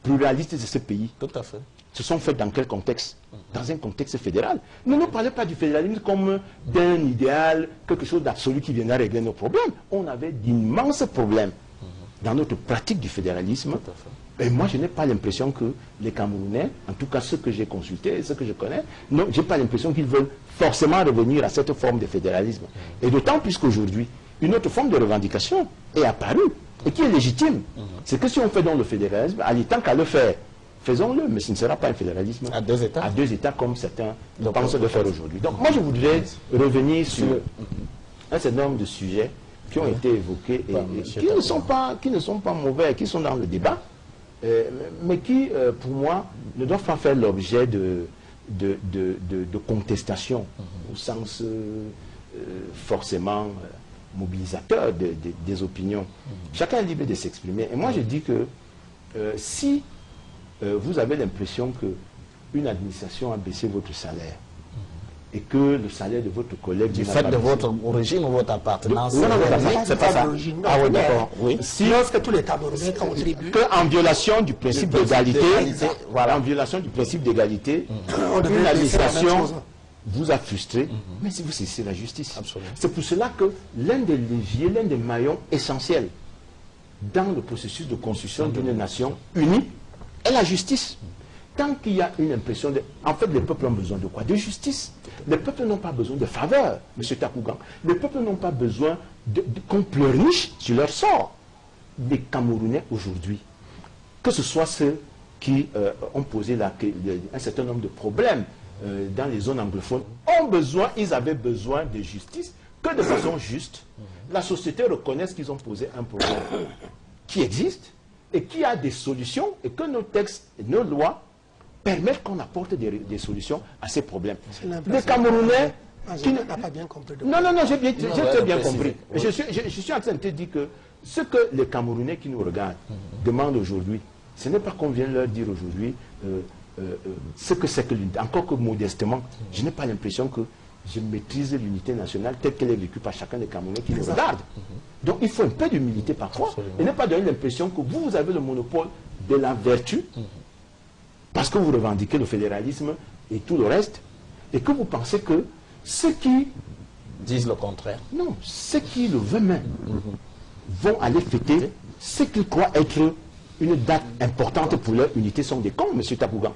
pluralistes de ce pays Tout à fait. se sont faites dans quel contexte? Dans un contexte fédéral. Ne nous parlez pas du fédéralisme comme d'un idéal, quelque chose d'absolu qui viendra régler nos problèmes. On avait d'immenses problèmes dans notre pratique du fédéralisme. Tout à fait. Et moi, je n'ai pas l'impression que les Camerounais, en tout cas ceux que j'ai consultés, ceux que je connais, non, je n'ai pas l'impression qu'ils veulent forcément revenir à cette forme de fédéralisme. Et d'autant plus qu'aujourd'hui, une autre forme de revendication est apparue et qui est légitime. C'est que si on fait donc le fédéralisme, tant qu'à le faire, faisons-le, mais ce ne sera pas un fédéralisme à 2 États. À 2 États comme certains pensent de faire aujourd'hui. Donc moi je voudrais revenir sur un certain nombre de sujets qui ont été évoqués et qui ne sont pas mauvais, qui sont dans le débat, mais qui, pour moi, ne doivent pas faire l'objet de contestation au sens forcément mobilisateur des opinions. Chacun est libre de s'exprimer. Et moi je dis que si vous avez l'impression qu'une administration a baissé votre salaire et que le salaire de votre collègue... Du fait de votre origine ou votre appartenance? Non, c'est pas ça. Ah oui, d'accord. Oui. Si lorsque tous les Camerounais contribuent... En violation du principe d'égalité, voilà, en violation du principe d'égalité, une administration vous a frustré, mais si vous saisissez la justice. C'est pour cela que l'un des leviers, l'un des maillons essentiels dans le processus de construction d'une nation unie est la justice. Tant qu'il y a une impression de... En fait, les peuples ont besoin de quoi? De justice. Les peuples n'ont pas besoin de faveur, M. Takougan. Les peuples n'ont pas besoin qu'on pleurniche sur leur sort. Les Camerounais aujourd'hui, que ce soit ceux qui ont posé un certain nombre de problèmes dans les zones anglophones, ils avaient besoin de justice, que de façon juste, la société reconnaisse qu'ils ont posé un problème qui existe et qui a des solutions et que nos textes et nos lois permettent qu'on apporte des solutions à ces problèmes. Les Camerounais... qui n'a pas bien compris. Non, j'ai très bien compris. Oui. Je suis en train de te dire que ce que les Camerounais qui nous regardent demandent aujourd'hui, ce n'est pas qu'on vient leur dire aujourd'hui ce que c'est que l'unité. Encore que modestement, je n'ai pas l'impression que je maîtrise l'unité nationale telle qu'elle est vécue par chacun des Camerounais qui nous regardent. Donc il faut un peu d'humilité parfois. Et ne pas donner l'impression que vous avez le monopole de la vertu parce que vous revendiquez le fédéralisme et tout le reste, et que vous pensez que ceux qui disent le contraire. Non, ceux qui le veulent même vont aller fêter ce qu'ils croient être une date importante pour leur unité sont des cons, M. Takougan.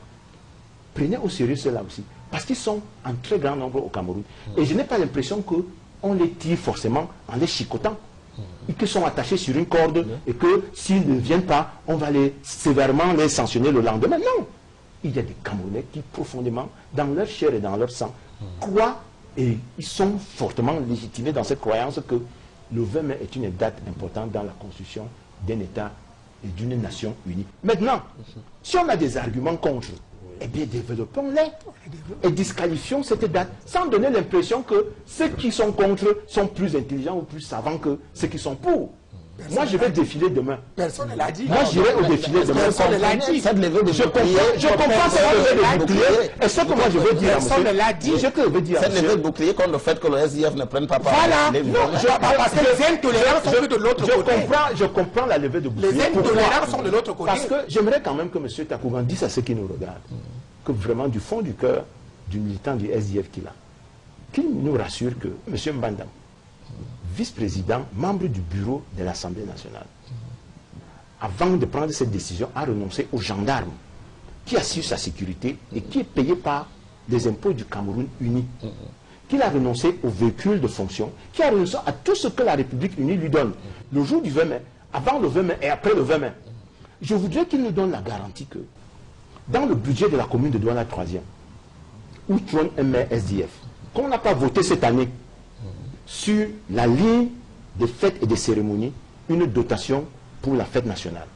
Prenez au sérieux cela aussi. Parce qu'ils sont en très grand nombre au Cameroun. Et je n'ai pas l'impression qu'on les tire forcément en les chicotant. Et qu'ils sont attachés sur une corde et que s'ils ne viennent pas, on va sévèrement les sanctionner le lendemain. Non. Il y a des Camerounais qui profondément, dans leur chair et dans leur sang, croient et ils sont fortement légitimés dans cette croyance que le 20 mai est une date importante dans la construction d'un État et d'une nation unie. Maintenant, si on a des arguments contre, eh bien développons-les et disqualifions cette date sans donner l'impression que ceux qui sont contre sont plus intelligents ou plus savants que ceux qui sont pour. Moi, je vais défiler demain. Personne ne l'a dit. Moi, j'irai au défilé demain. Personne ne l'a dit. Cette levée de Je comprends cette levée de bouclier. Et ce que moi, je veux dire à monsieur... Personne ne l'a dit. Cette levée de bouclier contre le fait que le SDF ne prenne pas part. Voilà. Parce que les intolérants sont de l'autre côté. Je comprends la levée de bouclier. Les intolérants sont de l'autre côté. Parce que j'aimerais quand même que M. Takougan dise à ceux qui nous regardent que vraiment, du fond du cœur du militant du SDF qu'il a, qu'il nous rassure que M. Mbandam, vice-président, membre du bureau de l'Assemblée nationale, avant de prendre cette décision, a renoncé aux gendarmes qui assurent sa sécurité et qui est payé par les impôts du Cameroun uni. Qu'il a renoncé aux véhicules de fonction, qui a renoncé à tout ce que la République unie lui donne. Le jour du 20 mai, avant le 20 mai et après le 20 mai. Je voudrais qu'il nous donne la garantie que dans le budget de la commune de Douala 3e, où trône un maire SDF, qu'on n'a pas voté cette année, sur la ligne des fêtes et des cérémonies, une dotation pour la fête nationale.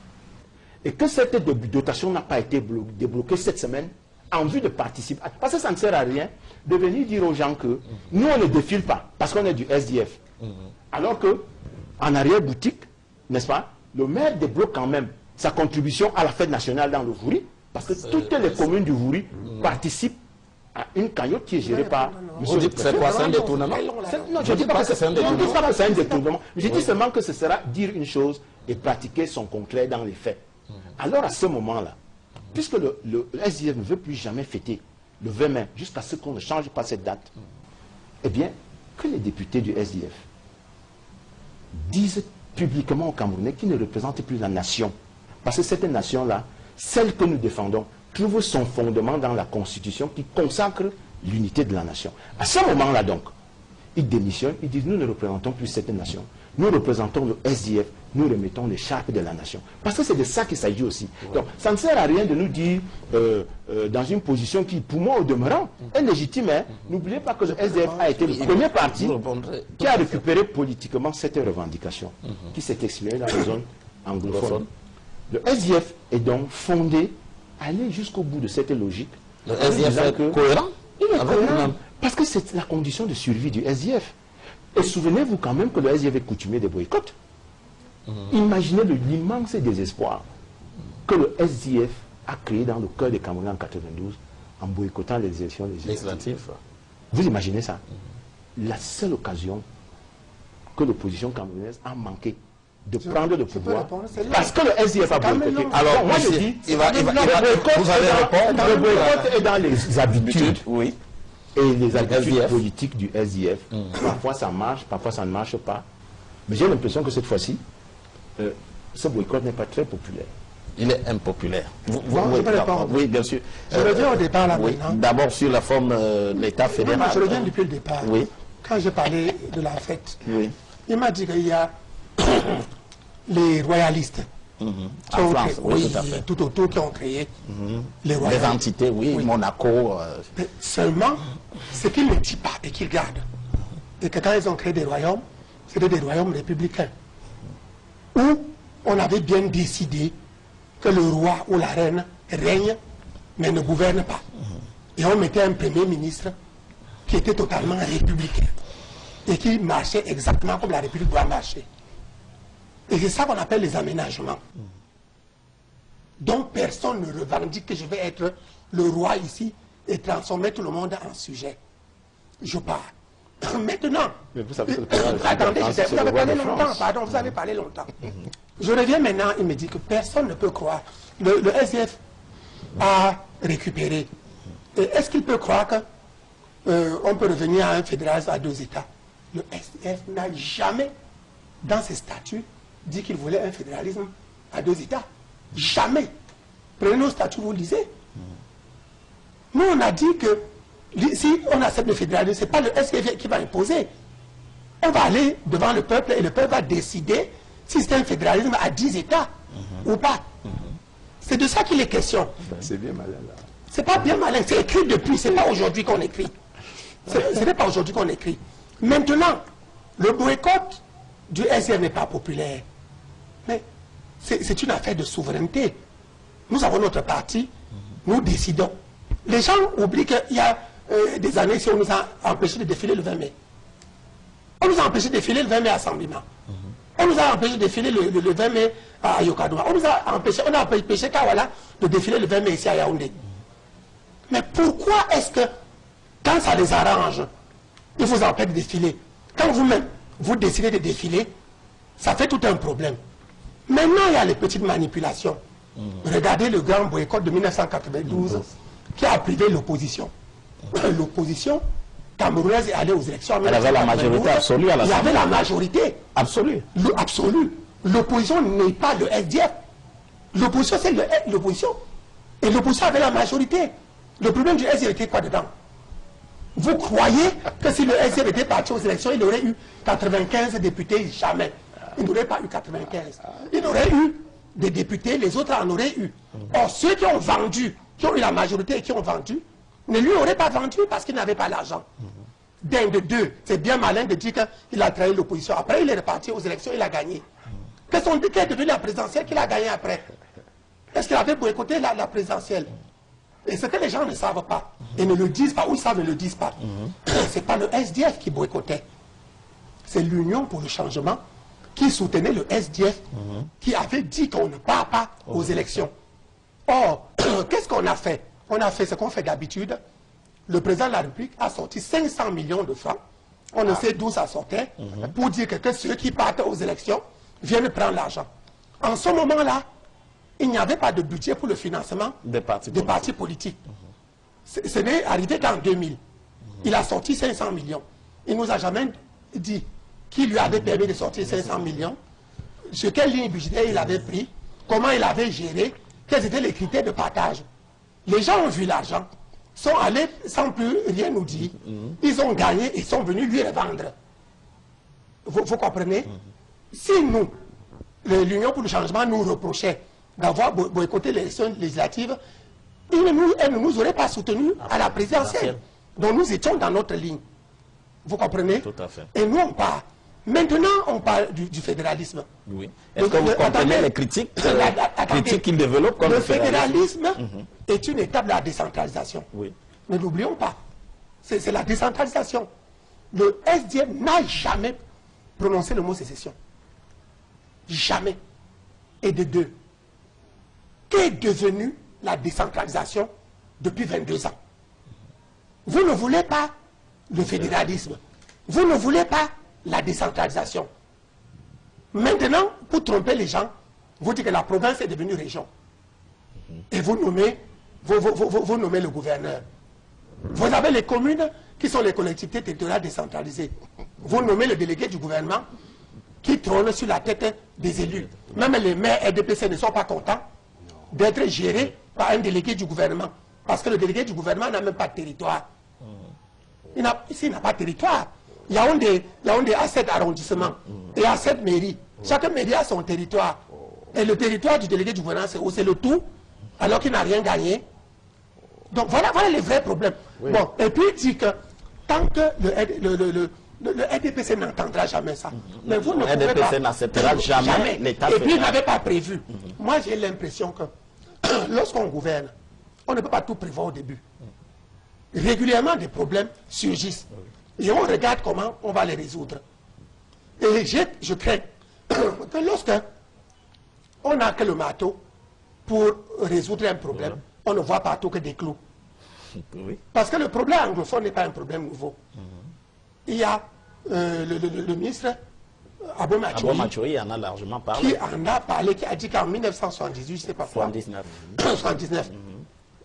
Et que cette dotation n'a pas été débloquée cette semaine en vue de participer. Parce que ça ne sert à rien de venir dire aux gens que nous, on ne défile pas parce qu'on est du SDF. Alors que, en arrière-boutique, n'est-ce pas, le maire débloque quand même sa contribution à la fête nationale dans le Vouri, parce que toutes les communes du Vouri participent à une cagnotte qui est gérée par... C'est quoi, c'est un détournement? Non, je ne dis pas que c'est un détournement. Je dis seulement que ce sera dire une chose et pratiquer son contraire dans les faits. Alors à ce moment-là, puisque le SDF ne veut plus jamais fêter le 20 mai, jusqu'à ce qu'on ne change pas cette date, eh bien, que les députés du SDF disent publiquement aux Camerounais qu'ils ne représentent plus la nation. Parce que cette nation-là, celle que nous défendons, trouve son fondement dans la Constitution qui consacre l'unité de la nation. À ce moment-là donc, ils démissionnent, ils disent nous ne représentons plus cette nation. Nous représentons le SDF, nous remettons l'écharpe de la nation. Parce que c'est de ça qu'il s'agit aussi. Donc ça ne sert à rien de nous dire dans une position qui, pour moi au demeurant, est légitime. N'oubliez pas que le SDF a été le premier parti qui a récupéré politiquement cette revendication, qui s'est exprimée dans la zone anglophone. Le SDF est donc fondé à aller jusqu'au bout de cette logique. Le SDF est cohérent? Il est cohérent. Parce que c'est la condition de survie du SDF. Et souvenez-vous quand même que le SDF est coutumier des boycotts. Imaginez l'immense désespoir que le SDF a créé dans le cœur des Camerounais en 92 en boycottant les élections législatives. Vous imaginez ça? La seule occasion que l'opposition camerounaise a manqué de prendre le pouvoir parce que le SDF a boycotté. Alors moi je dis, le boycott est dans les habitudes. Oui. Et les habitudes politiques du SDF, parfois ça marche, parfois ça ne marche pas. Mais j'ai l'impression que cette fois-ci, ce boycott n'est pas très populaire. Il est impopulaire. Oui, bien sûr. Je reviens au départ là maintenant. D'abord sur la forme de l'État fédéral. Je reviens depuis le départ. Oui. Quand j'ai parlé de la fête, il m'a dit qu'il y a les royalistes en France, tout autour qui ont créé les royaumes. Les entités, Monaco. Mais seulement, ce qu'ils ne disent pas et qu'ils gardent, et que quand ils ont créé des royaumes, c'était des royaumes républicains, où on avait bien décidé que le roi ou la reine règne, mais ne gouverne pas. Et on mettait un premier ministre qui était totalement républicain, et qui marchait exactement comme la République doit marcher. Et c'est ça qu'on appelle les aménagements. Donc personne ne revendique que je vais être le roi ici et transformer tout le monde en sujet. Je pars. Maintenant, mais vous savez, attendez, vous avez parlé longtemps, pardon, vous avez parlé longtemps. Je reviens maintenant, il me dit que personne ne peut croire. Le SDF a récupéré. Est-ce qu'il peut croire qu'on peut revenir à un fédéralisme à 2 États? Le SDF n'a jamais, dans ses statuts, dit qu'il voulait un fédéralisme à 2 États. Jamais. Prenez nos statuts, vous lisez. Nous, on a dit que si on accepte le fédéralisme, ce n'est pas le SDF qui va imposer. On va aller devant le peuple et le peuple va décider si c'est un fédéralisme à 10 États ou pas. C'est de ça qu'il est question. C'est bien malin là. C'est pas bien malin, c'est écrit depuis, c'est pas aujourd'hui qu'on écrit. Ce n'est pas aujourd'hui qu'on écrit. Maintenant, le boycott du SDF n'est pas populaire. Mais c'est une affaire de souveraineté. Nous avons notre parti, nous décidons. Les gens oublient qu'il y a des années, si on nous a empêché de défiler le 20 mai. On nous a empêché de défiler le 20 mai à Sambima. On nous a empêché de défiler le 20 mai à Yokadoua. On a empêché Kawala de défiler le 20 mai ici à Yaoundé. Mais pourquoi est-ce que, quand ça les arrange, ils vous empêchent de défiler? Quand vous-même, vous décidez de défiler, ça fait tout un problème. Maintenant, il y a les petites manipulations. Regardez le grand boycott de 1992 qui a privé l'opposition. L'opposition camerounaise est allée aux élections. Elle avait la majorité absolue à l'Assemblée. Il y avait la majorité. Absolue. Absolue. L'opposition n'est pas le SDF. L'opposition, c'est l'opposition. Et l'opposition avait la majorité. Le problème du SDF était quoi dedans? Vous croyez que si le SDF était parti aux élections, il aurait eu 95 députés? Jamais. Il n'aurait pas eu 95. Il aurait eu des députés, les autres en auraient eu. Or, ceux qui ont vendu, qui ont eu la majorité et qui ont vendu, ne lui auraient pas vendu parce qu'il n'avait pas l'argent. D'un de deux, c'est bien malin de dire qu'il a trahi l'opposition. Après, il est reparti aux élections, il a gagné. Qu'est-ce qu'on dit qu'il est devenu la présidentielle qu'il a gagné après? Est-ce qu'il avait boycotté la présidentielle? Et ce que les gens ne savent pas, et ne le disent pas, ou ils savent ne le disent pas, c'est pas le SDF qui boycottait. C'est l'Union pour le changement qui soutenait le SDF, qui avait dit qu'on ne part pas aux élections. Or, qu'est-ce qu'on a fait? On a fait ce qu'on fait d'habitude. Le président de la République a sorti 500 millions de francs. On ne sait d'où ça sortait, pour dire que ceux qui partent aux élections viennent prendre l'argent. En ce moment-là, il n'y avait pas de budget pour le financement des partis politiques. Ce n'est arrivé qu'en 2000. Il a sorti 500 millions. Il ne nous a jamais dit qui lui avait permis de sortir 500 millions, sur quelle ligne budgétaire il avait pris, comment il avait géré, quels étaient les critères de partage. Les gens ont vu l'argent, sont allés sans plus rien nous dire. Ils ont gagné et sont venus lui revendre. Vous comprenez? Si nous, l'Union pour le changement, nous reprochait d'avoir boycotté l'élection législative, elle ne nous aurait pas soutenus à la présidentielle. Donc nous étions dans notre ligne. Vous comprenez? Tout à fait. Et nous, on part. Maintenant, on parle du fédéralisme. Oui. Est-ce que vous comprenez les critiques qu'il développe comme le fédéralisme est une étape de la décentralisation. Oui. Ne l'oublions pas. C'est la décentralisation. Le SDF n'a jamais prononcé le mot sécession. Jamais. Et de deux, qu'est devenue la décentralisation depuis 22 ans? Vous ne voulez pas le fédéralisme. Vous ne voulez pas la décentralisation. Maintenant, pour tromper les gens, vous dites que la province est devenue région. Et vous nommez, vous nommez le gouverneur. Vous avez les communes qui sont les collectivités territoriales décentralisées. Vous nommez le délégué du gouvernement qui trône sur la tête des élus. Même les maires RDPC ne sont pas contents d'être gérés par un délégué du gouvernement. Parce que le délégué du gouvernement n'a même pas de territoire. Ici, il n'a pas de territoire. Yaoundé a 7 arrondissements et a 7 mairies. Chaque mairie a son territoire. Et le territoire du délégué du gouvernement, c'est le tout, alors qu'il n'a rien gagné. Donc voilà les vrais problèmes. Oui. Bon, et puis il dit que tant que le RDPC n'entendra jamais ça. Mais vous ne pouvez pas. Le RDPC n'acceptera jamais l'État fédéral. Et puis il n'avait pas prévu. Moi j'ai l'impression que lorsqu'on gouverne, on ne peut pas tout prévoir au début. Régulièrement des problèmes surgissent. Et on regarde comment on va les résoudre. Et je crains que lorsque on n'a que le marteau pour résoudre un problème, on ne voit partout que des clous. Oui. Parce que le problème anglophone n'est pas un problème nouveau. Il y a le ministre Abo Machoui en a largement parlé. Qui en a parlé, qui a dit qu'en 1978, je ne sais pas quoi. 79.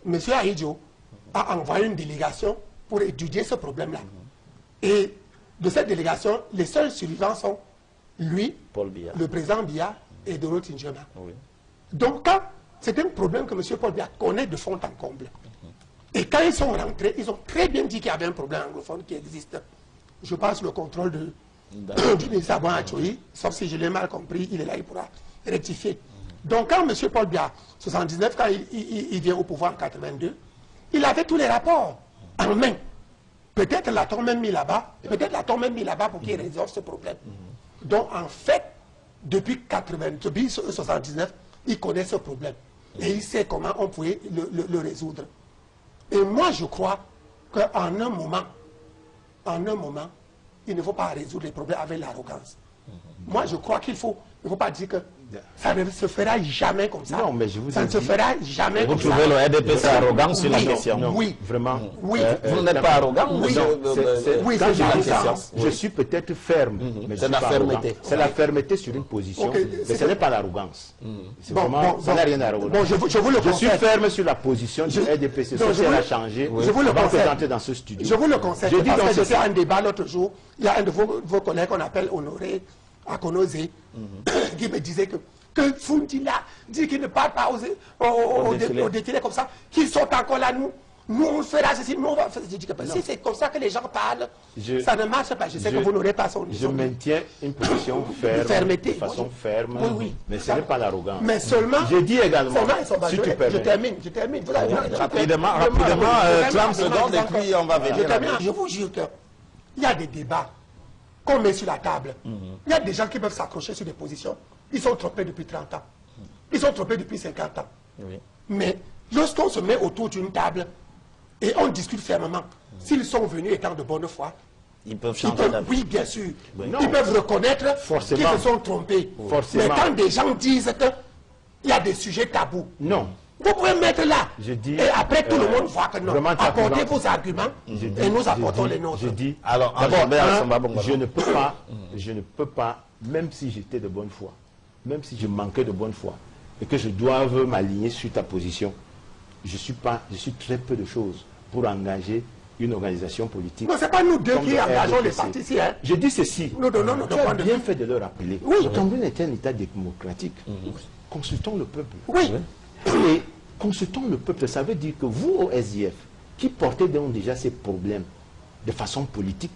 M. Ahidjo a envoyé une délégation pour étudier ce problème-là. Et de cette délégation, les seuls survivants sont lui, Paul Biya, le président Biya et Dorothy Njema. Oui. Donc quand c'est un problème que M. Paul Biya connaît de fond en comble. Et quand ils sont rentrés, ils ont très bien dit qu'il y avait un problème anglophone qui existe. Je passe le contrôle du ministre Abouan Achoyi, sauf si je l'ai mal compris, il est là, il pourra rectifier. Donc quand M. Paul Biya, 79, quand il vient au pouvoir en 82, il avait tous les rapports en main. Peut-être l'a-t-on même mis là-bas, pour qu'il résolve ce problème. Donc en fait, depuis 79, il connaît ce problème. Et il sait comment on pouvait le résoudre. Et moi, je crois qu'en un moment, il ne faut pas résoudre les problèmes avec l'arrogance. Moi, je crois qu'il faut, il ne faut pas dire que ça ne se fera jamais comme ça. Non, mais je vous ça ne se fera jamais comme ça. Vous trouvez le RDPC arrogant sur la question? Non, oui. Vraiment. Oui. Vous n'êtes pas arrogant? Oui. Quand c'est je dis ça. ça, je suis peut-être ferme. Mais C'est la fermeté. C'est la fermeté sur une position, mais ce n'est pas l'arrogance. Ça n'a rien à voir. Bon, je vous le Je suis concède. ferme sur la position du RDPC. Non, Si elle a changé, je vous le avant de concède. présenter dans ce studio. Je vous le concède. Je dis Parce donc que c'est j'étais à un débat l'autre jour. Il y a un de vos collègues qu'on appelle Honoré Akonoze qui me disait que Fundi là dit qu'il ne parle pas aux défilés comme ça, qu'ils sont encore là, nous on fera ceci, nous on va faire. Je dis que si c'est comme ça que les gens parlent, ça ne marche pas. Je sais que vous n'aurez pas son. Je maintiens une position ferme, fermeté, de façon ferme, oui. mais ce n'est pas l'arrogance. Mais seulement. Je dis également, Ils sont si tu bajoués. permets. Je termine. Vous avez Rapidement, 30 secondes et puis on va venir. Je vous jure qu'il y a des débats qu'on met sur la table. Il y a des gens qui peuvent s'accrocher sur des positions. Ils sont trompés depuis 30 ans. Ils sont trompés depuis 50 ans. Oui. Mais lorsqu'on se met autour d'une table et on discute fermement, s'ils sont venus étant de bonne foi, Ils peuvent changer d'avis. oui, bien sûr. Non. Ils peuvent reconnaître Forcément. qu'ils se sont trompés. Forcément. Mais quand des gens disent qu'il y a des sujets tabous, Non. vous pouvez mettre là. Je dis, et après, tout le monde voit que non. vraiment, Apportez vos arguments et nous apportons les nôtres. Je dis, Alors, d'abord, Angela Samba Bongo. je ne peux pas, même si j'étais de bonne foi, même si je manquais de bonne foi, et que je doive m'aligner sur ta position, je suis très peu de choses pour engager une organisation politique. Non, ce n'est pas nous deux comme qui le engageons les RDPC. partis ici. Hein. Je dis ceci. Nous donnons notre Tu as point de bien vue. fait de le rappeler. Oui. Le Cameroun est un État démocratique. Consultons le peuple. Oui. Et consultons le peuple, ça veut dire que vous, au SDF, qui portez donc déjà ces problèmes de façon politique,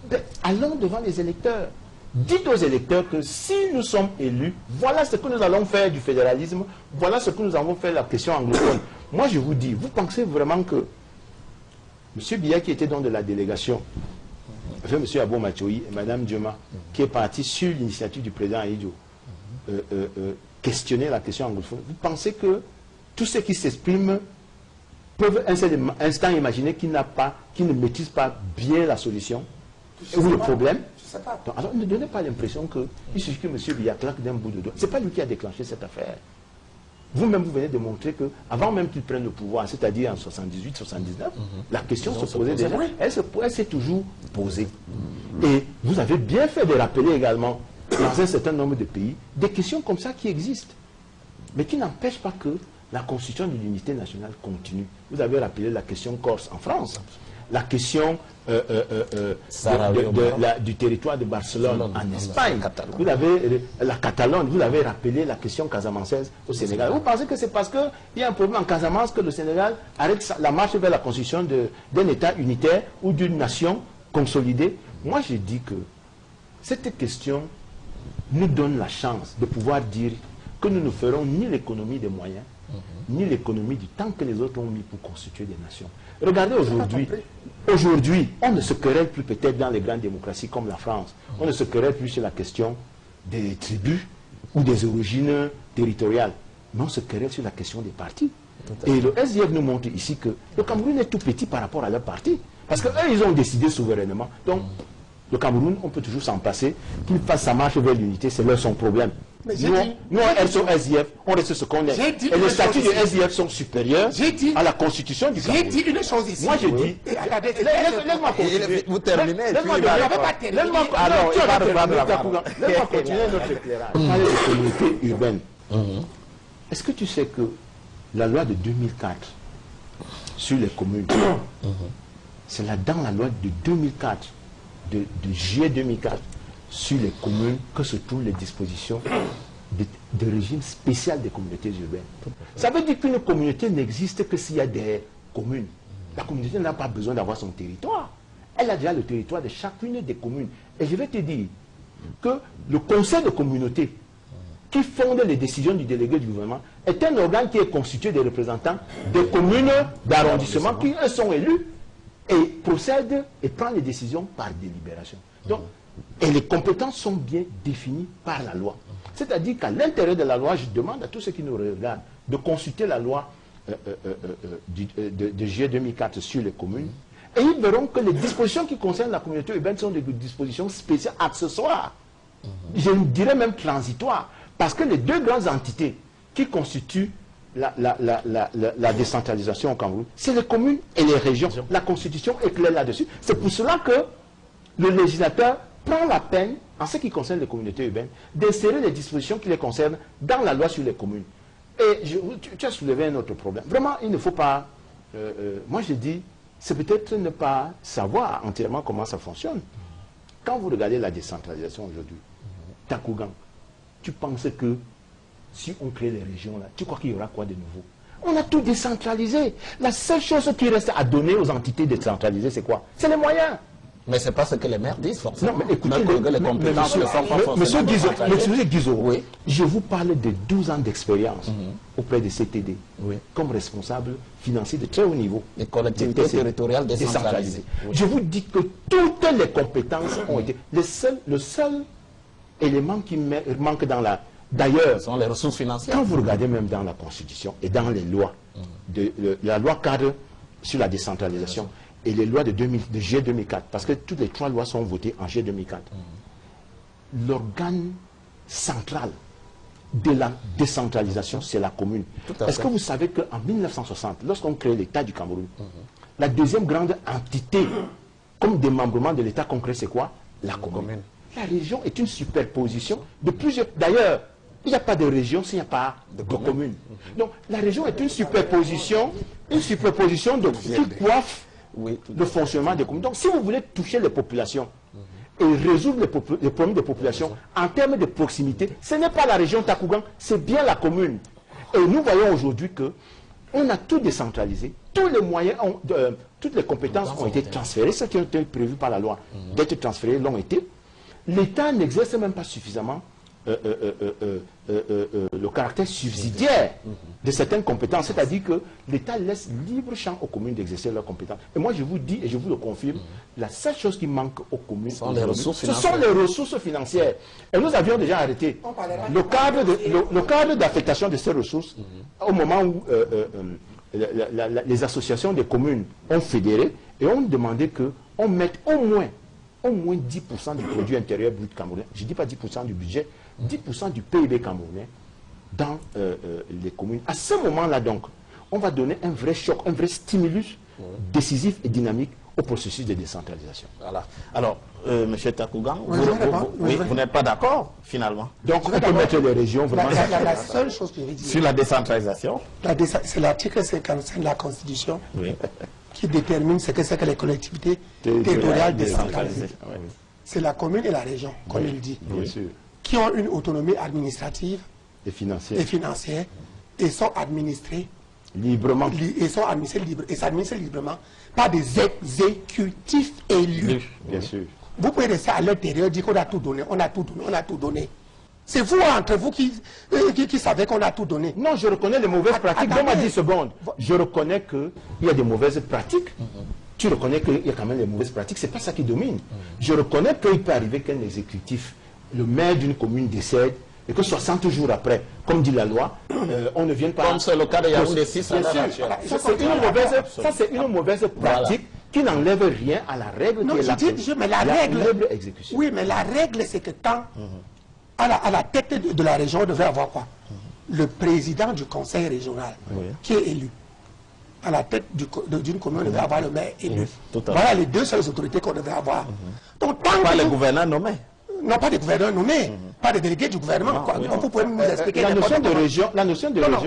ben, allons devant les électeurs. Dites aux électeurs que si nous sommes élus, voilà ce que nous allons faire du fédéralisme, voilà ce que nous allons faire de la question anglophone. Moi, je vous dis, vous pensez vraiment que M. Biya, qui était donc de la délégation, avec M. Abou Machoui et Mme Dioma, qui est parti sur l'initiative du président Aïdjo, questionner la question anglophone, vous pensez que tous ceux qui s'expriment peuvent un seul instant imaginer qu'ils ne maîtrisent pas bien la solution ou le problème? Je sais pas. Donc, alors ne donnez pas l'impression qu'il suffit que M. Biya claque d'un bout de doigt. Ce n'est pas lui qui a déclenché cette affaire. Vous-même, vous venez de montrer que, avant même qu'il prenne le pouvoir, c'est-à-dire en 78, 79, la question se posait déjà. Elle s'est toujours posée. Et vous avez bien fait de rappeler également, dans un certain nombre de pays, des questions comme ça qui existent, mais qui n'empêchent pas que la constitution de l'unité nationale continue. Vous avez rappelé la question corse en France, la question du territoire de Barcelone en Espagne. Vous avez la Catalogne, vous avez rappelé la question casamançaise au Sénégal. Vous pensez que c'est parce qu'il y a un problème en Casamance que le Sénégal arrête la marche vers la constitution d'un État unitaire ou d'une nation consolidée? Moi, je dis que cette question nous donne la chance de pouvoir dire que nous ne ferons ni l'économie des moyens, ni l'économie du temps que les autres ont mis pour constituer des nations. Regardez aujourd'hui, on ne se querelle plus peut-être dans les grandes démocraties comme la France. On ne se querelle plus sur la question des tribus ou des origines territoriales. Mais on se querelle sur la question des partis. Et le SDF nous montre ici que le Cameroun est tout petit par rapport à leur parti. Parce qu'eux, ils ont décidé souverainement. Donc, le Cameroun, on peut toujours s'en passer. Qu'il fasse sa marche vers l'unité, c'est leur son problème. Nous, en SDF, on reste ce qu'on est. Et les statuts du SDF sont supérieurs à la constitution du Cameroun. J'ai dit une chose ici. Moi, je dis... Laisse-moi continuer. Vous terminez. Laisse-moi continuer notre éclairage. Parler de communauté urbaine. Est-ce que tu sais que la loi de 2004 sur les communes, c'est là dans la loi de 2004, de juillet 2004, sur les communes que se trouvent les dispositions de régime spécial des communautés urbaines. Ça veut dire qu'une communauté n'existe que s'il y a des communes. La communauté n'a pas besoin d'avoir son territoire. Elle a déjà le territoire de chacune des communes. Et je vais te dire que le conseil de communauté qui fonde les décisions du délégué du gouvernement est un organe qui est constitué des représentants des communes d'arrondissement qui eux sont élus et procèdent et prennent les décisions par délibération. Donc, et les compétences sont bien définies par la loi. C'est-à-dire qu'à l'intérieur de la loi, je demande à tous ceux qui nous regardent de consulter la loi de juillet 2004 sur les communes. Et ils verront que les dispositions qui concernent la communauté urbaine sont des dispositions spéciales, accessoires. Je dirais même transitoires. Parce que les deux grandes entités qui constituent la décentralisation au Cameroun, c'est les communes et les régions. La Constitution est claire là-dessus. C'est pour cela que le législateur prend la peine, en ce qui concerne les communautés urbaines, d'insérer les dispositions qui les concernent dans la loi sur les communes. Et tu as soulevé un autre problème. Vraiment, il ne faut pas... moi, je dis, c'est peut-être ne pas savoir entièrement comment ça fonctionne. Quand vous regardez la décentralisation aujourd'hui, Takougan, tu penses que si on crée les régions là, tu crois qu'il y aura quoi de nouveau? On a tout décentralisé. La seule chose qui reste à donner aux entités décentralisées, c'est quoi? C'est les moyens. Mais ce n'est pas ce que les maires disent, forcément. Non, mais écoutez, monsieur Guizot, oui, je vous parle de 12 ans d'expérience auprès des CTD, comme responsable financier de très haut niveau. Les collectivités territoriales décentralisées. Je vous dis que toutes les compétences ont été... Le seul élément qui manque dans la... D'ailleurs, ce sont les ressources financières. Quand vous regardez même dans la Constitution et dans les lois, la loi cadre sur la décentralisation, et les lois de juillet 2004, parce que toutes les trois lois sont votées en juillet 2004. L'organe central de la décentralisation, c'est la commune. Est-ce que vous savez qu'en 1960, lorsqu'on crée l'État du Cameroun, la deuxième grande entité comme démembrement de l'État concret, c'est quoi? La commune. La région est une superposition de plusieurs... D'ailleurs, il n'y a pas de région s'il n'y a pas de commune. Donc, la région est une superposition de qui coiffe le fonctionnement des communes. Donc, si vous voulez toucher les populations et résoudre les problèmes de population en termes de proximité, ce n'est pas la région Takougan, c'est bien la commune. Et nous voyons aujourd'hui que on a tout décentralisé, tous les moyens, toutes les compétences ont été transférées, ce qui a été prévu par la loi d'être transférées l'ont été. L'État n'exerce même pas suffisamment le caractère subsidiaire de certaines compétences, c'est-à-dire que l'État laisse libre champ aux communes d'exercer leurs compétences. Et moi je vous dis, et je vous le confirme, la seule chose qui manque aux communes, ce sont les ressources financières. Et nous avions déjà arrêté le cadre d'affectation de ces ressources au moment où les associations des communes ont fédéré et ont demandé qu'on mette au moins 10% du produit intérieur brut camerounais, je ne dis pas 10% du budget, 10% du PIB camerounais dans les communes. À ce moment-là, donc, on va donner un vrai choc, un vrai stimulus décisif et dynamique au processus de décentralisation. Voilà. Alors, M. Takougan, vous n'êtes pas d'accord, finalement? Donc, on peut mettre les régions vraiment... La seule chose que je veux dire... Sur la décentralisation? C'est l'article 55 de la Constitution qui détermine ce que c'est que les collectivités territoriales décentralisées. C'est la commune et la région, comme il dit, qui ont une autonomie administrative et financière et sont administrées librement. Et s'administrent librement par des exécutifs élus. Bien sûr. Vous pouvez rester à l'intérieur, dire qu'on a tout donné, on a tout donné, on a tout donné. C'est vous, entre vous, qui savez qu'on a tout donné. Non, je reconnais les mauvaises pratiques. Donne-moi 10 secondes. Je reconnais qu'il y a des mauvaises pratiques. Tu reconnais qu'il y a quand même des mauvaises pratiques. Ce n'est pas ça qui domine. Je reconnais qu'il peut arriver qu'un exécutif, le maire d'une commune décède, et que 60 jours après, comme dit la loi, on ne vienne pas... Comme c'est le cas de Yaoundé 6. Ça, c'est une mauvaise pratique qui n'enlève rien à la règle qui est la règle exécution. Oui, mais la règle, c'est que tant... À la tête de la région, on devait avoir quoi? Le président du conseil régional, qui est élu. À la tête d'une commune, on devait avoir le maire élu. Voilà les deux seules autorités qu'on devait avoir. Donc, pas les gouverneurs nommés. non pas des gouverneurs nommés, pas des délégués du gouvernement. Vous pouvez nous expliquer la notion de région,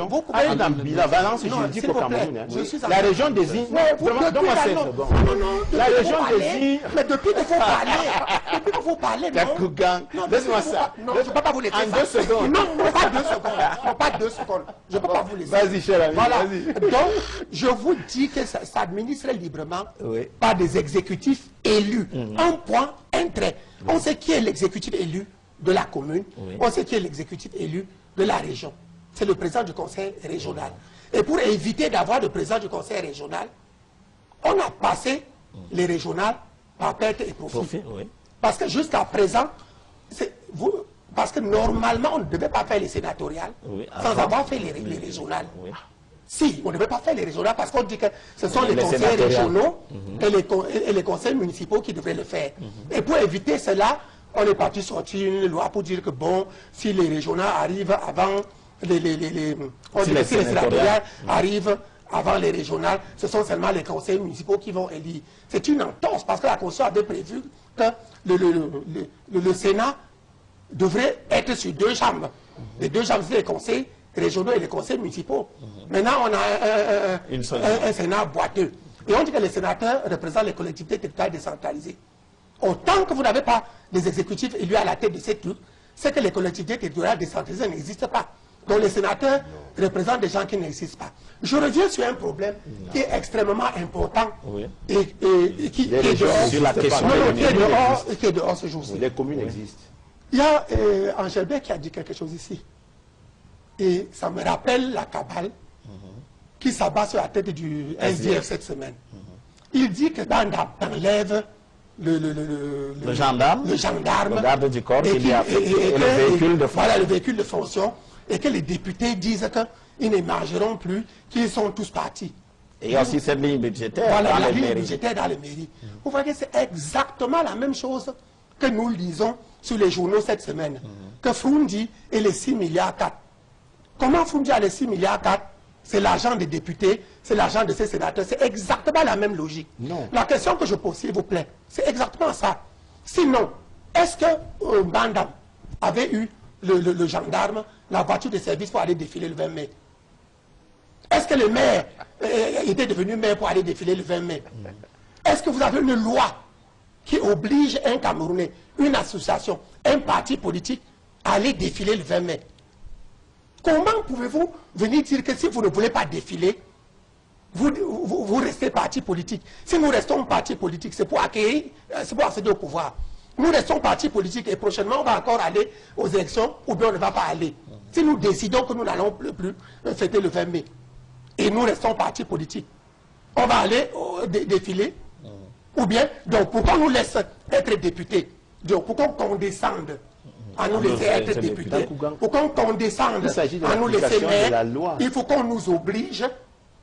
vous pouvez la balance juridique au Cameroun. La région désigne. La région désigne. Mais depuis que vous parlez, non, laisse-moi ça. Non, je ne peux pas vous laisser. En 2 secondes. Non, pas 2 secondes. Non, pas 2 secondes. Je ne peux pas vous laisser. Vas-y, cher ami. Voilà. Donc, je vous dis que ça s'administre librement par des exécutifs élus. Un point, un trait. On sait qui est l'exécutif élu de la commune. On sait qui est l'exécutif élu de la région. C'est le président du conseil régional. Et pour éviter d'avoir le président du conseil régional, on a passé les régionales par perte et profit. Parce que jusqu'à présent, parce que normalement, on ne devait pas faire les sénatoriales sans avoir fait les régionales. Si, on ne devait pas faire les régionales parce qu'on dit que ce sont les conseils régionaux et les conseils municipaux qui devraient le faire. Et pour éviter cela, on est parti sortir une loi pour dire que bon, si les régionales arrivent avant si les sénatoriales arrivent avant les régionales, ce sont seulement les conseils municipaux qui vont élire. C'est une entorse parce que la Constitution avait prévu que le Sénat devrait être sur 2 chambres. Les 2 chambres, c'est les conseils régionaux et les conseils municipaux. Maintenant, on a un Sénat boiteux. Et on dit que les sénateurs représentent les collectivités territoriales décentralisées. Autant que vous n'avez pas des exécutifs élus à la tête de ces trucs, c'est que les collectivités territoriales décentralisées n'existent pas. Donc les sénateurs représentent des gens qui n'existent pas. Je reviens sur un problème qui est extrêmement important et qui est dehors, sur la question qui est dehors ce jour-ci. Les communes existent. Il y a Angèle qui a dit quelque chose ici. Et ça me rappelle la cabale qui s'abat sur la tête du SDF cette semaine. Il dit que Banda enlève le gendarme, le garde du corps, et le véhicule de fonction. Voilà, le véhicule de fonction, et que les députés disent qu'ils n'émargeront plus, qu'ils sont tous partis. Et il y a aussi cette ligne budgétaire voilà, dans la les ligne mairies. budgétaire dans les mairies. Vous voyez que c'est exactement la même chose que nous lisons sur les journaux cette semaine. Que Froundi et les 6 milliards 4. Comment Froundi a les 6 milliards 4? C'est l'argent des députés, c'est l'argent de ces sénateurs. C'est exactement la même logique. Non. La question que je pose, s'il vous plaît, c'est exactement ça. Sinon, est-ce que Bandam avait eu le gendarme, la voiture de service pour aller défiler le 20 mai? Est-ce que le maire était devenu maire pour aller défiler le 20 mai? Est-ce que vous avez une loi qui oblige un Camerounais, une association, un parti politique à aller défiler le 20 mai? Comment pouvez-vous venir dire que si vous ne voulez pas défiler, vous restez parti politique? Si nous restons parti politique, c'est pour acquérir, c'est pour accéder au pouvoir. Nous restons parti politique et prochainement on va encore aller aux élections ou bien on ne va pas aller. Si nous décidons que nous n'allons plus fêter le 20 mai et nous restons parti politique, on va aller défiler ou bien, donc pourquoi on nous laisse être députés? Donc pourquoi on condescende à nous laisser être députés? Pourquoi on condescende à nous laisser maire? Il faut qu'on nous oblige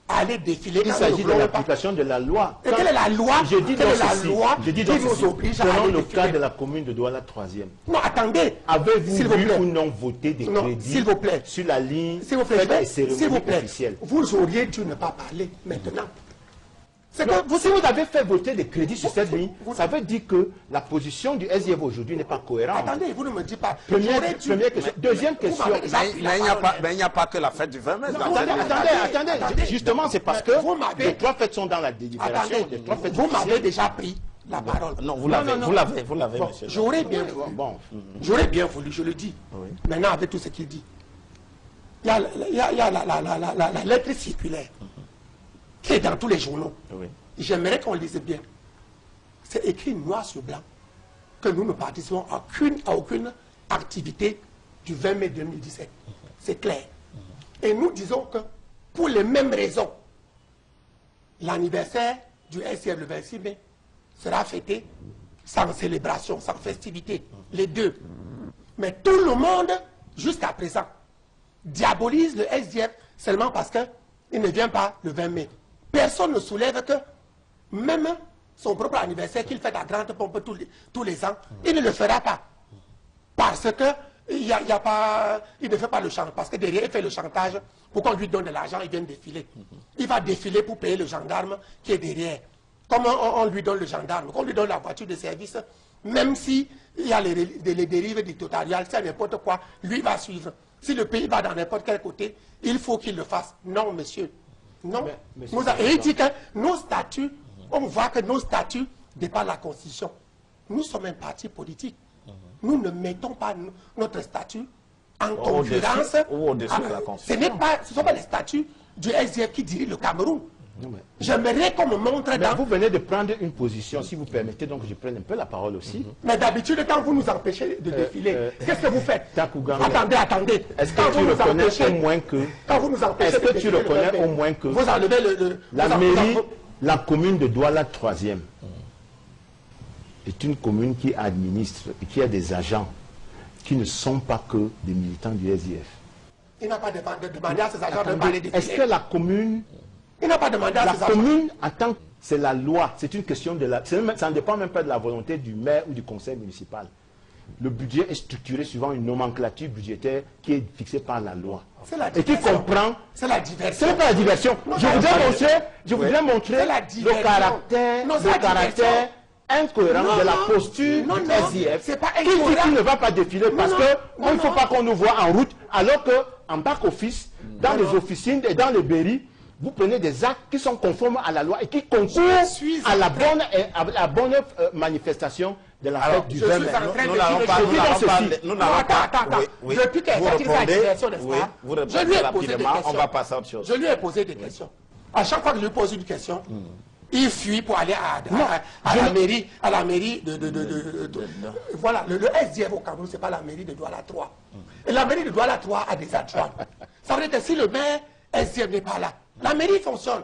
à aller défiler. Il s'agit de l'application de la loi. Et quelle est la loi? Je dis quelle est la loi qui nous oblige à aller le défiler? cas de la commune de Douala 3e. Non, attendez. Avez-vous vu ou non voté des crédits s'il vous plaît, sur la ligne s'il vous plaît, officielle? Vous auriez dû ne pas parler maintenant. Si vous avez fait voter des crédits sur cette ligne, ça veut dire que la position du SDF aujourd'hui n'est pas cohérente. Attendez, vous ne me dites pas. Première question. Deuxième question. Mais il n'y a pas que la fête du 20 mai. Attendez. Justement, c'est parce que les 3 fêtes sont dans la délibération. Vous m'avez déjà pris la parole. Non, vous l'avez, monsieur. J'aurais bien voulu, je le dis. Maintenant, avec tout ce qu'il dit. Il y a la lettre circulaire qui est dans tous les journaux. J'aimerais qu'on lise bien. C'est écrit noir sur blanc que nous ne participons à aucune activité du 20 mai 2017. C'est clair. Et nous disons que pour les mêmes raisons, l'anniversaire du SCF le 26 mai sera fêté sans célébration, sans festivité. Les deux. Mais tout le monde, jusqu'à présent, diabolise le SDF seulement parce qu'il ne vient pas le 20 mai. Personne ne soulève que même son propre anniversaire qu'il fait à grande pompe tous les ans, il ne le fera pas. Parce que il ne fait pas le chantage. Parce que derrière, il fait le chantage pour qu'on lui donne de l'argent, il vient défiler. Il va défiler pour payer le gendarme qui est derrière. Comment on lui donne le gendarme? Qu'on lui donne la voiture de service Même si il y a les dérives dictatoriales, c'est n'importe quoi, lui va suivre. Si le pays va dans n'importe quel côté, il faut qu'il le fasse. Non, monsieur. Non. Et il dit que nos statuts, on voit que nos statuts dépassent la Constitution. Nous sommes un parti politique. Nous ne mettons pas notre statut en concurrence. Ce ne sont pas les statuts du SDF qui dirige le Cameroun. J'aimerais qu'on me montre dans... Vous venez de prendre une position, si vous permettez, donc je prenne un peu la parole aussi. Mais d'habitude, quand vous nous empêchez de défiler, qu'est-ce que vous faites? Takougang, attendez. Est-ce que tu reconnais au moins que... Quand vous nous empêchez Est-ce que tu reconnais au moins que... Vous enlevez la mairie, la commune de Douala 3e, est une commune qui administre et qui a des agents qui ne sont pas que des militants du SDF. Il n'a pas demandé à ses agents de parler de... Est-ce que la commune... Il n'a pas demandé à ses agents... La commune, attend, c'est la loi, c'est une question de la... Ça ne dépend même pas de la volonté du maire ou du conseil municipal. Le budget est structuré suivant une nomenclature budgétaire qui est fixée par la loi. Et qui comprend... C'est la diversion. Ce n'est pas la diversion. Je voudrais montrer le caractère incohérent de la posture du SDF qui ne va pas défiler parce qu'il ne faut pas qu'on nous voit en route, alors qu'en back-office, dans les officines et dans les mairies, vous prenez des actes qui sont conformes à la loi et qui concourent à la bonne manifestation de la fête du 20 mai. Nous n'allons pas... Depuis qu'il a tiré sa diversion, n'est-ce pas? Je lui ai posé des questions. On va passer à autre chose. Je lui ai posé des questions. À chaque fois que je lui pose une question, il fuit pour aller à la mairie de voilà, le SDF au Cameroun, ce n'est pas la mairie de Douala 3. Et la mairie de Douala 3 a des adjoints. Ça veut dire que si le maire SDF n'est pas là, la mairie fonctionne.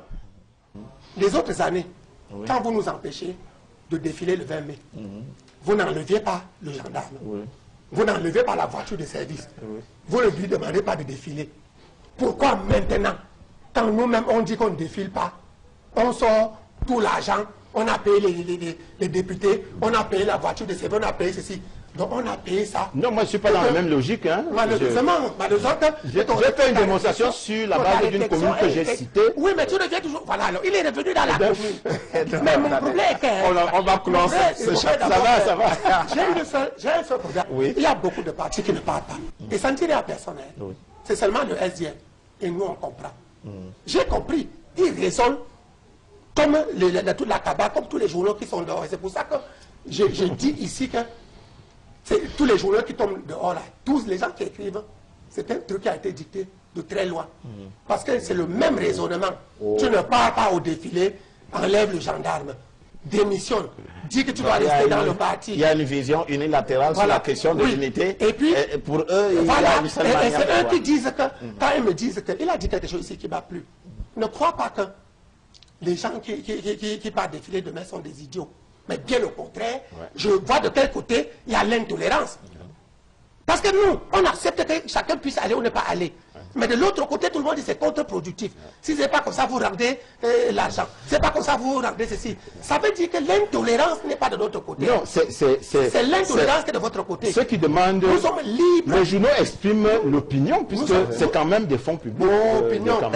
Les autres années, quand vous nous empêchez de défiler le 20 mai, vous n'enleviez pas le gendarme. Vous n'enlevez pas la voiture de service. Vous ne lui demandez pas de défiler. Pourquoi maintenant, quand nous-mêmes on dit qu'on ne défile pas, on sort tout l'argent, on a payé les députés, on a payé la voiture de service, on a payé ceci. Donc on a payé ça. Non, moi je ne suis pas dans la même logique. Hein. Malheureusement, j'ai fait une démonstration sur la base d'une commune que j'ai citée. Oui, mais tu reviens toujours. Voilà, alors il est revenu dans la commune. Mais mon problème est que... On va clore. Ça va. J'ai un seul problème. Il y a beaucoup de partis qui ne parlent pas. Et ça ne tire à personne. C'est seulement le SDF. Et nous, on comprend. J'ai compris. Ils raisonnent comme toute la cabane, comme tous les journaux qui sont dehors. Et c'est pour ça que je dis ici que tous les journaux qui tombent dehors là, tous les gens qui écrivent, c'est un truc qui a été dicté de très loin. Parce que c'est le même raisonnement. Tu ne pars pas au défilé, enlève le gendarme, démissionne, dis que tu dois rester dans le parti. Il y a une vision unilatérale sur la question de l'unité. Et puis, pour eux, il y a une seule manière. Et c'est eux qui disent que, quand ils me disent qu'il a dit quelque chose ici qui ne m'a plu, ne crois pas que les gens qui partent défiler demain sont des idiots. Mais bien au contraire, je vois de quel côté il y a l'intolérance. Parce que nous, on accepte que chacun puisse aller ou ne pas aller. Mais de l'autre côté, tout le monde dit c'est contre-productif. Si ce n'est pas comme ça, vous rendez l'argent. C'est pas comme ça, vous rendez ceci. Ça veut dire que l'intolérance n'est pas de notre côté. Non, c'est l'intolérance qui est de votre côté. Ceux qui demandent... Nous sommes libres. Les journaux expriment l'opinion, puisque c'est quand même des fonds publics. L'opinion. Quand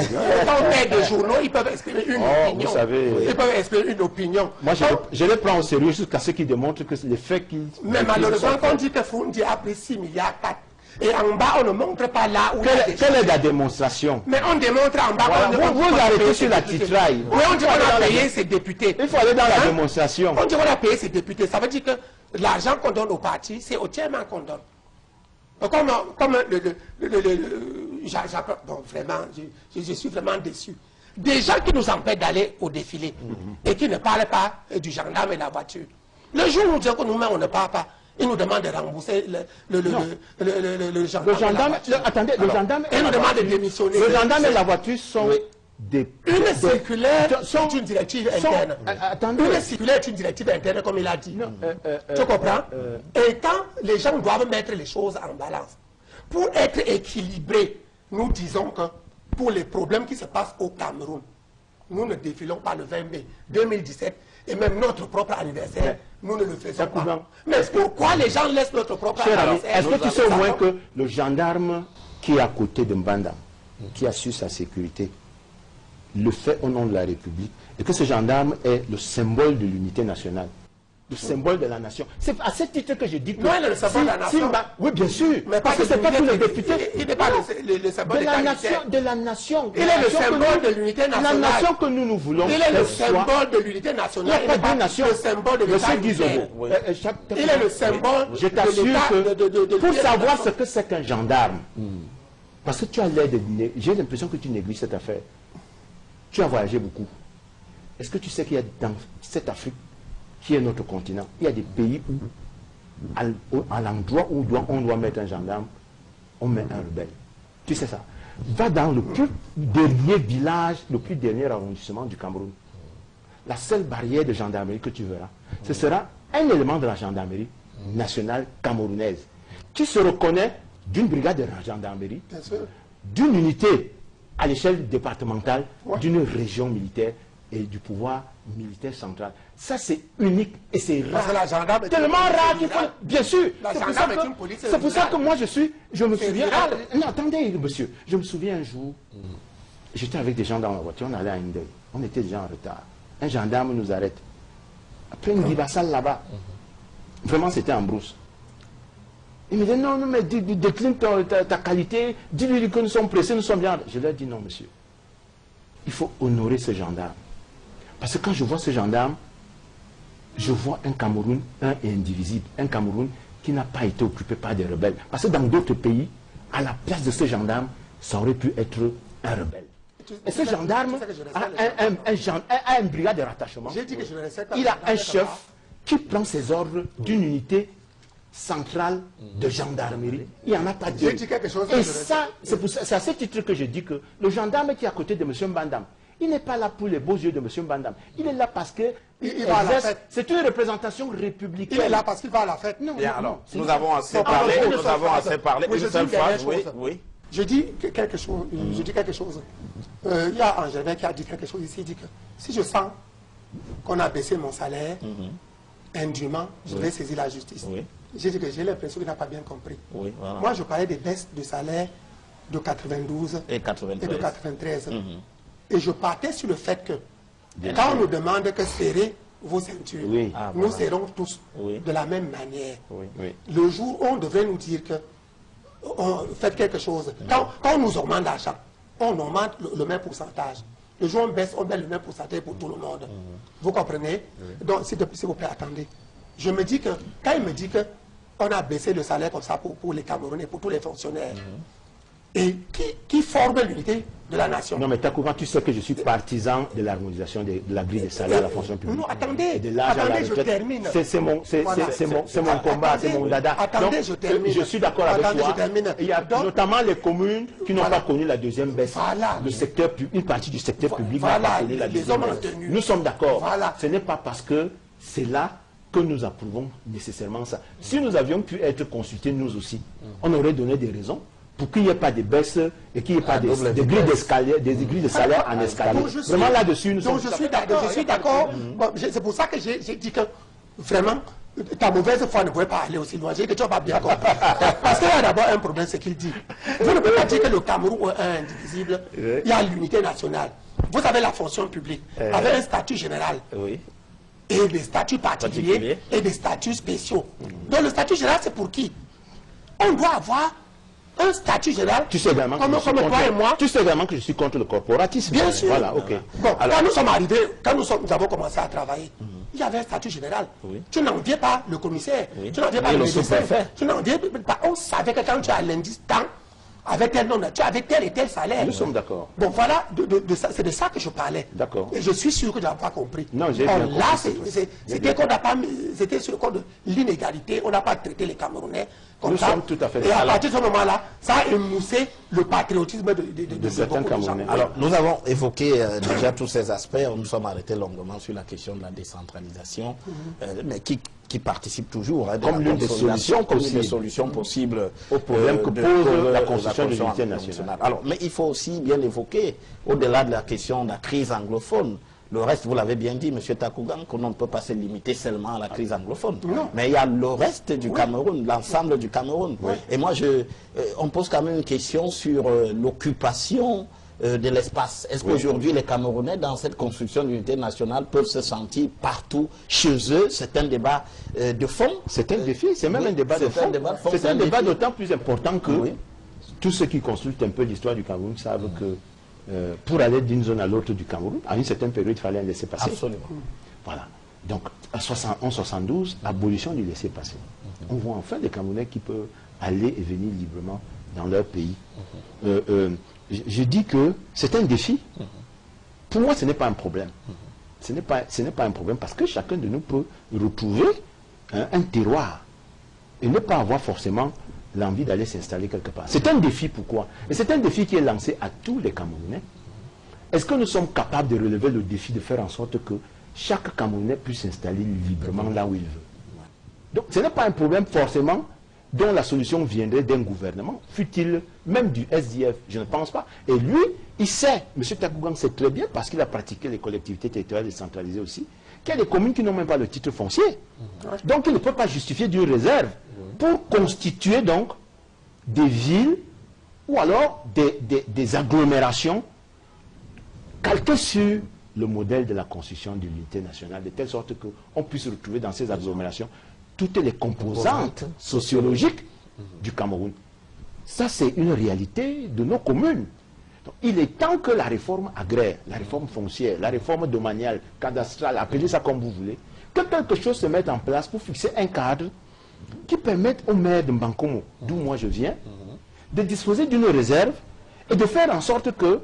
on met des journaux, ils peuvent exprimer une opinion. Vous savez, ils peuvent exprimer une opinion. Moi, je les prends au sérieux jusqu'à ceux qui démontrent que les faits qui... Mais malheureusement, quand on dit que Foundi a pris 6 milliards 4, et en bas, on ne montre pas là où... Quelle est la démonstration? Mais on démontre en bas... Voilà, vous arrêtez sur la titraille. Oui, on dit qu'on a payé ses députés. Il faut aller dans la démonstration. On dit qu'on a payé ses députés. Ça veut dire que l'argent qu'on donne au parti, c'est au tiers-man qu'on donne. Comme bon, vraiment, je suis vraiment déçu. Des gens qui nous empêchent d'aller au défilé et qui ne parlent pas du gendarme et de la voiture. Le jour où nous disons que nous-mêmes, on ne parle pas, ils nous demandent de rembourser le gendarme. Attendez, le gendarme... Et nous demandent de démissionner. Le gendarme et la voiture sont... Une circulaire est une directive interne. Une circulaire est une directive interne, comme il a dit. Tu comprends? Et quand les gens doivent mettre les choses en balance, pour être équilibrés, nous disons que pour les problèmes qui se passent au Cameroun, nous ne défilons pas le 20 mai 2017 et même notre propre anniversaire, nous ne le faisons pas. Mais pourquoi les gens laissent notre propre anniversaire? Est-ce que tu sais au moins que le gendarme qui est à côté de Mbanda, qui assure sa sécurité, le fait au nom de la République, et que ce gendarme est le symbole de l'unité nationale? le symbole de la nation. C'est à ce titre que je dis que... Non, il est le symbole de la nation. Oui, bien sûr. Mais parce que c'est pas tous les députés. Il n'est pas le symbole de la nation. De la nation. Il est le symbole de l'unité nationale. La nation que nous voulons. Il est le symbole de l'unité nationale. Il n'y a pas de nation. Le symbole de l'État. Il est le symbole je t'assure que pour savoir ce que c'est qu'un gendarme, parce que tu as l'air de... J'ai l'impression que tu négliges cette affaire. Tu as voyagé beaucoup. Est-ce que tu sais qu'il y a dans cette Afrique, qui est notre continent, il y a des pays où, à l'endroit où on doit mettre un gendarme, on met un rebelle. Tu sais ça. Va dans le plus dernier village, le plus dernier arrondissement du Cameroun. La seule barrière de gendarmerie que tu verras, ce sera un élément de la gendarmerie nationale camerounaise, qui se reconnaît d'une brigade de gendarmerie, d'une unité à l'échelle départementale, d'une région militaire et du pouvoir militaire central. Ça, c'est unique et c'est rare. Tellement rare qu'il faut... Bien sûr. C'est pour ça que moi, je me souviens... Non, attendez, monsieur. Je me souviens un jour, j'étais avec des gens dans la voiture, on allait à Indel. On était déjà en retard. Un gendarme nous arrête. Après une ribassale là-bas. Vraiment, c'était en brousse. Il me dit, non, non, mais décline ta qualité, dis-lui que nous sommes pressés, nous sommes bien. Je leur ai dit, non, monsieur. Il faut honorer ce gendarme. Parce que quand je vois ce gendarme, je vois un Cameroun, un et indivisible. Un Cameroun qui n'a pas été occupé par des rebelles. Parce que dans d'autres pays, à la place de ce gendarme, ça aurait pu être un rebelle. Et ce gendarme a une brigade de rattachement. Il a un chef qui prend ses ordres d'une unité centrale de gendarmerie. Il n'y en a pas deux. Et ça, c'est à ce titre que je dis que le gendarme qui est à côté de M. Mbandam, il n'est pas là pour les beaux yeux de M. Mbandam. Il est là parce que c'est une représentation républicaine. Il est là parce qu'il va à la fête. Non, bien, alors, nous avons assez parlé. Nous avons assez parlé. Une seule phrase, oui. Je dis quelque chose. Il y a Angèle qui a dit quelque chose ici. Il dit que si je sens qu'on a baissé mon salaire indûment, je vais saisir la justice. J'ai dit que j'ai l'impression qu'il n'a pas bien compris. Voilà. Moi, je parlais des baisses de salaire de 92 et de 93. Et je partais sur le fait que quand on nous demande que serrer vos ceintures, nous serrons tous de la même manière. Le jour où on devrait nous dire que faites quelque chose, quand on nous augmente l'argent, on augmente le même pourcentage. Le jour où on baisse le même pourcentage pour tout le monde. Vous comprenez? Donc, s'il vous plaît, attendez. Je me dis que, quand il me dit qu'on a baissé le salaire comme ça pour les Camerounais, pour tous les fonctionnaires, et qui forme l'unité de la nation. Non, mais Takouba, tu sais que je suis partisan de l'harmonisation de la grille des salaires à la fonction publique. Non, attendez, je termine. C'est mon combat, c'est mon dada. Attendez, donc, je termine. Je suis d'accord avec toi. Il y a notamment les communes qui n'ont pas connu la deuxième baisse. Le secteur, une partie du secteur public n'a pas connu la deuxième baisse. Nous sommes d'accord. Ce n'est pas parce que c'est là que nous approuvons nécessairement ça. Si nous avions pu être consultés nous aussi, on aurait donné des raisons pour qu'il n'y ait pas de baisse et qu'il n'y ait pas des grilles d'escalier, des grilles de salaire en escalier. Vraiment là-dessus, nous sommes... Je suis d'accord. C'est pour ça que j'ai dit que vraiment, ta mauvaise foi ne pouvait pas aller aussi loin. J'ai dit que tu n'as pas bien compris. Parce qu'il y a d'abord un problème, c'est qu'il dit. Vous ne pouvez pas dire que le Cameroun est indivisible. Il y a l'unité nationale. Vous avez la fonction publique, avec un statut général. Et des statuts particuliers et des statuts spéciaux. Donc le statut général, c'est pour qui? On doit avoir un statut général. Tu sais également comme toi et moi. Tu sais également que je suis contre le corporatisme. Bien sûr. Voilà, ok. Bon, alors, quand nous sommes arrivés, nous avons commencé à travailler, il y avait un statut général. Tu n'enviais pas le commissaire, tu n'enviais pas le médecin, tu n'enviais pas. On savait que quand tu as l'indice temps, avec tel nom, tu avais tel et tel salaire. Nous sommes d'accord. Bon, voilà, c'est de ça que je parlais. D'accord. Et je suis sûr que tu n'as pas compris. Non, j'ai bien compris. Là, c'était qu'on n'a pas, c'était sur le code de l'inégalité, on n'a pas traité les Camerounais comme ça. Nous sommes tout à fait. Et à partir de ce moment-là, ça a émoussé le patriotisme de certains Camerounais. Alors, nous avons évoqué déjà tous ces aspects. Nous sommes arrêtés longuement sur la question de la décentralisation, mais qui participe toujours comme l'une des solutions possibles au problème que pose la Constitution de l'unité nationale. Alors, mais il faut aussi bien évoquer, au-delà de la question de la crise anglophone, le reste, vous l'avez bien dit, M. Takougan, qu'on ne peut pas se limiter seulement à la crise anglophone. Non. Mais il y a le reste du Cameroun, l'ensemble du Cameroun. Et moi, on pose quand même une question sur l'occupation de l'espace. Est-ce qu'aujourd'hui, les Camerounais, dans cette construction d'unité nationale, peuvent se sentir partout chez eux? C'est un débat de fond. C'est un défi, c'est même un débat de fond. C'est un débat d'autant plus important que tous ceux qui consultent un peu l'histoire du Cameroun savent que pour aller d'une zone à l'autre du Cameroun, à une certaine période, il fallait un laisser-passer. Absolument. Voilà. Donc, en 71-72, abolition du laisser-passer. On voit enfin des Camerounais qui peuvent aller et venir librement dans leur pays. Je dis que c'est un défi. Pour moi, ce n'est pas un problème. Ce n'est pas un problème parce que chacun de nous peut retrouver un terroir et ne pas avoir forcément l'envie d'aller s'installer quelque part. C'est un défi, pourquoi? Et c'est un défi qui est lancé à tous les Camerounais. Est-ce que nous sommes capables de relever le défi de faire en sorte que chaque Camerounais puisse s'installer librement là où il veut? Donc ce n'est pas un problème forcément dont la solution viendrait d'un gouvernement, fût-il même du SDF, je ne pense pas. Et lui, il sait, M. Takougang sait très bien, parce qu'il a pratiqué les collectivités territoriales décentralisées aussi, qu'il y a des communes qui n'ont même pas le titre foncier. Donc il ne peut pas justifier d'une réserve pour constituer donc des villes ou alors des agglomérations calquées sur le modèle de la construction de l'unité nationale, de telle sorte qu'on puisse retrouver dans ces agglomérations toutes les composantes sociologiques du Cameroun. Ça, c'est une réalité de nos communes. Donc, il est temps que la réforme agraire, la réforme foncière, la réforme domaniale, cadastrale, appelez ça comme vous voulez, que quelque chose se mette en place pour fixer un cadre qui permette au maire de Mbankomo, d'où moi je viens, de disposer d'une réserve et de faire en sorte que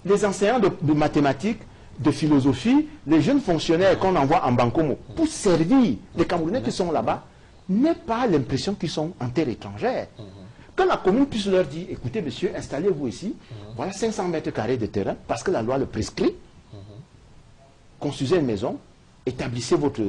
les enseignants de mathématiques, de philosophie, les jeunes fonctionnaires qu'on envoie en Mbankomo pour servir les Camerounais qui sont là-bas, n'aient pas l'impression qu'ils sont en terre étrangère. Que la commune puisse leur dire, écoutez monsieur, installez-vous ici, voilà 500 mètres carrés de terrain, parce que la loi le prescrit, construisez une maison, établissez votre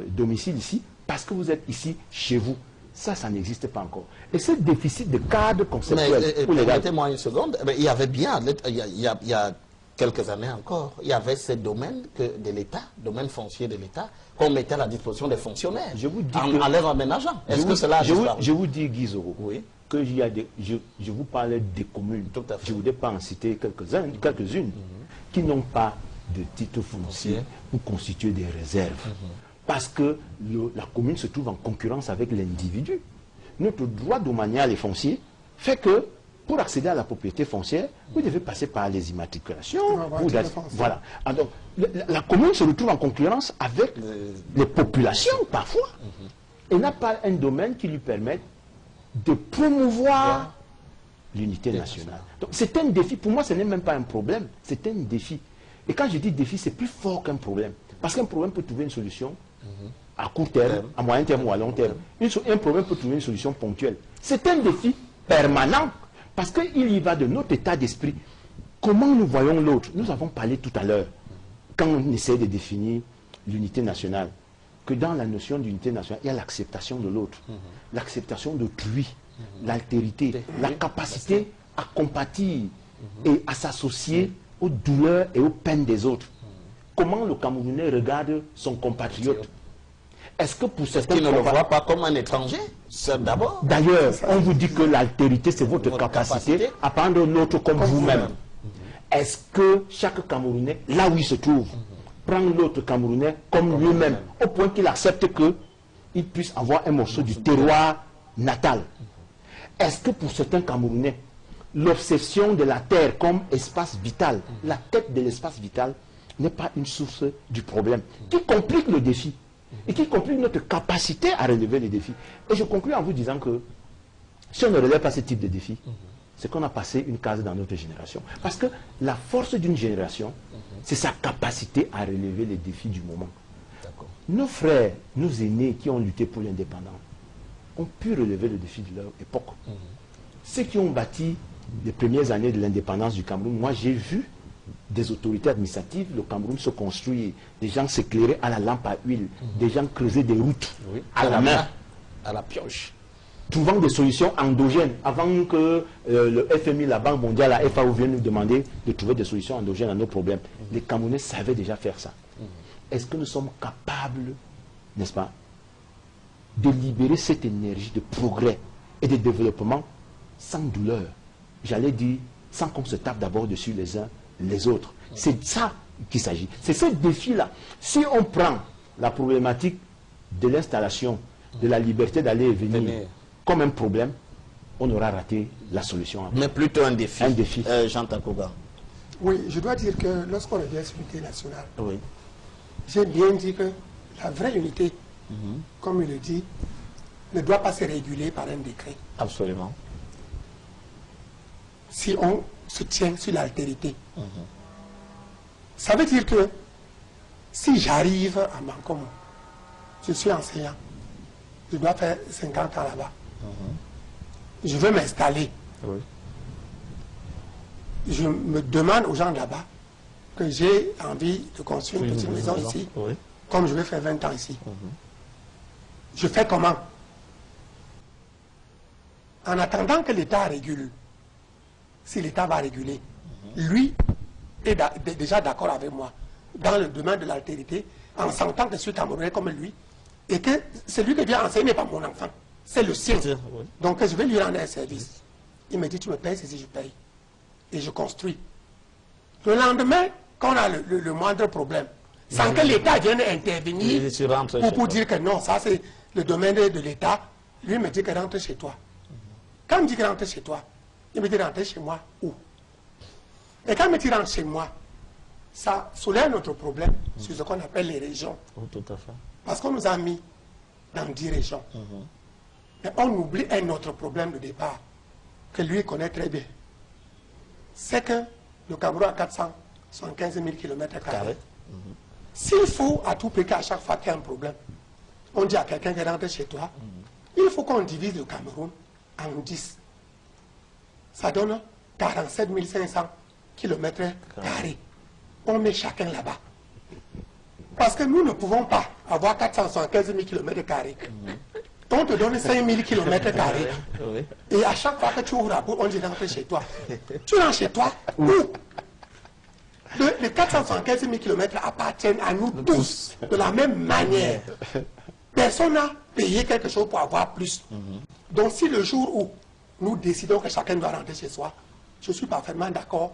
domicile ici, parce que vous êtes ici, chez vous. Ça n'existe pas encore. Et ce déficit de cadre conceptuel... Permettez-moi une seconde, il y avait bien, il y a quelques années encore, il y avait ce domaine de l'État, domaine foncier de l'État, qu'on mettait à la disposition des fonctionnaires, je vous dis en leur aménageant. Est-ce que cela a disparu? Je vous dis, Guy Zoro, que je vous parlais des communes. Tout à fait. Je ne voudrais pas en citer quelques-unes qui n'ont pas de titre foncier pour constituer des réserves. Parce que la commune se trouve en concurrence avec l'individu. Notre droit domanial et foncier fait que pour accéder à la propriété foncière, vous devez passer par les immatriculations. Voilà. Alors, la commune se retrouve en concurrence avec les populations, parfois. Et n'a pas un domaine qui lui permette de promouvoir l'unité nationale. Donc, c'est un défi. Pour moi, ce n'est même pas un problème. C'est un défi. Et quand je dis défi, c'est plus fort qu'un problème. Parce qu'un problème peut trouver une solution à court terme, à moyen terme ou à long terme. Un problème peut trouver une solution ponctuelle. C'est un défi permanent. Parce qu'il y va de notre état d'esprit. Comment nous voyons l'autre? Nous avons parlé tout à l'heure, quand on essaie de définir l'unité nationale, que dans la notion d'unité nationale, il y a l'acceptation de l'autre, l'acceptation d'autrui, l'altérité, la capacité à compatir et à s'associer aux douleurs et aux peines des autres. Comment le Camerounais regarde son compatriote? Est-ce que pour certains... Qui ne le voit pas comme un étranger, c'est d'abord. D'ailleurs, on vous dit que l'altérité, c'est votre capacité à prendre l'autre comme vous-même. Est-ce que chaque Camerounais, là où il se trouve, prend l'autre Camerounais comme lui-même, au point qu'il accepte qu'il puisse avoir un morceau du terroir natal? Est-ce que pour certains Camerounais, l'obsession de la terre comme espace vital, la quête de l'espace vital, n'est pas une source du problème, qui complique le défi et qui complique notre capacité à relever les défis? Et je conclue en vous disant que si on ne relève pas ce type de défis, c'est qu'on a passé une case dans notre génération. Parce que la force d'une génération, c'est sa capacité à relever les défis du moment. Nos frères, nos aînés qui ont lutté pour l'indépendance, ont pu relever le défi de leur époque. Ceux qui ont bâti les premières années de l'indépendance du Cameroun, moi j'ai vu des autorités administratives, le Cameroun se construit, des gens s'éclairer à la lampe à huile, des gens creuser des routes à la main, à la pioche, trouvant des solutions endogènes, avant que le FMI, la Banque mondiale, la FAO viennent nous demander de trouver des solutions endogènes à nos problèmes. Les Camerounais savaient déjà faire ça. Est-ce que nous sommes capables, n'est-ce pas, de libérer cette énergie de progrès et de développement sans douleur, j'allais dire sans qu'on se tape d'abord dessus les uns les autres. C'est ça qu'il s'agit. C'est ce défi-là. Si on prend la problématique de l'installation, de la liberté d'aller et venir comme un problème, on aura raté la solution. Mais plutôt un défi. Un défi. Jean Takuba. Oui, je dois dire que lorsqu'on revient sur l'unité nationale, Oui. j'ai bien dit que la vraie unité, comme il le dit, ne doit pas se réguler par un décret. Absolument. Si on se tient sur l'altérité. Ça veut dire que si j'arrive à Mankomo, je suis enseignant, je dois faire 50 ans là-bas, je veux m'installer. Oui. Je me demande aux gens là-bas que j'ai envie de construire une petite maison ici, Oui. comme je vais faire 20 ans ici. Je fais comment? En attendant que l'État régule, si l'État va réguler, lui est déjà d'accord avec moi dans le domaine de l'altérité, en sentant que je suis Camerounais comme lui, et que celui qui vient enseigner n'est pas mon enfant, c'est le sien. Oui. Donc je vais lui rendre un service. Il me dit, tu me payes, si je paye. Et je construis. Le lendemain, quand on a le moindre problème, sans que l'État vienne intervenir pour dire que non, ça c'est le domaine de l'État, lui me dit que rentre chez toi. Quand il me dit que rentre chez toi, il me dit rentre chez moi où? Et quand il me dit rentre chez moi, ça soulève notre problème sur ce qu'on appelle les régions. Oh, tout à fait. Parce qu'on nous a mis dans 10 régions. Mais on oublie un autre problème de départ, que lui connaît très bien. C'est que le Cameroun a 475 000 km². S'il faut à tout prix qu'à chaque fois qu'il y a un problème, on dit à quelqu'un qui rentre chez toi, il faut qu'on divise le Cameroun en 10. Ça donne 47 500 km². On met chacun là-bas. Parce que nous ne pouvons pas avoir 475 000 km². On te donne 5 000 km². Et à chaque fois que tu ouvres la bouche, on dit rentre chez toi. Tu rentres chez toi où? Les 475 000 km appartiennent à nous tous de la même manière. Personne n'a payé quelque chose pour avoir plus. Donc si le jour où nous décidons que chacun doit rentrer chez soi, je suis parfaitement d'accord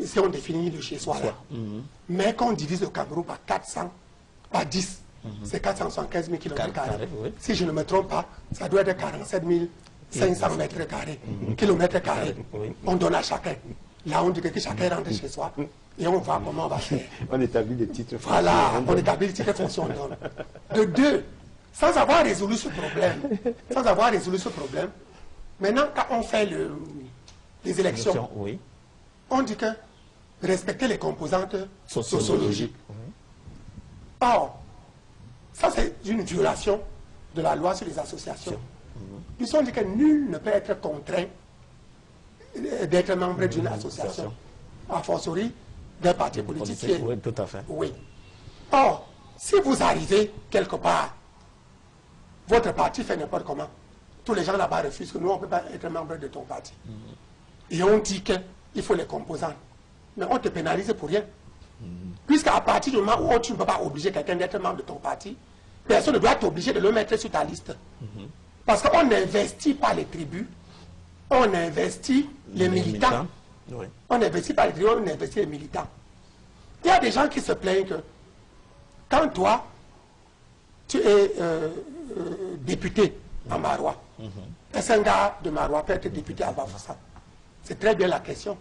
si on définit le chez soi là. Mais quand on divise le Cameroun par 400, par 10, c'est 475 000 km². Si je ne me trompe pas, ça doit être 47 500 km². On donne à chacun. Là, on dit que chacun rentre chez soi et on voit comment on va faire. On établit des titres. Voilà, on établit des titres fonciers, on donne. De deux, sans avoir résolu ce problème, maintenant, quand on fait les élections, on dit que respecter les composantes sociologiques. Or, ça c'est une violation de la loi sur les associations. Ils ont dit que nul ne peut être contraint d'être membre d'une association, a fortiori d'un parti politique. Oui, tout à fait. Oui. Or, si vous arrivez quelque part, votre parti fait n'importe comment, tous les gens là-bas refusent que nous, on ne peut pas être membre de ton parti. Et on dit qu'il faut les composants. Mais on te pénalise pour rien. Puisqu'à partir du moment où tu ne peux pas obliger quelqu'un d'être membre de ton parti, personne ne doit t'obliger de le mettre sur ta liste. Parce qu'on n'investit pas les tribus, on investit les militants. On n'investit pas les tribus, on investit les militants. Il y a des gens qui se plaignent que quand toi, tu es député à Marois, est-ce qu'un gars de Marois peut être député à Bafoussam? C'est très bien la question.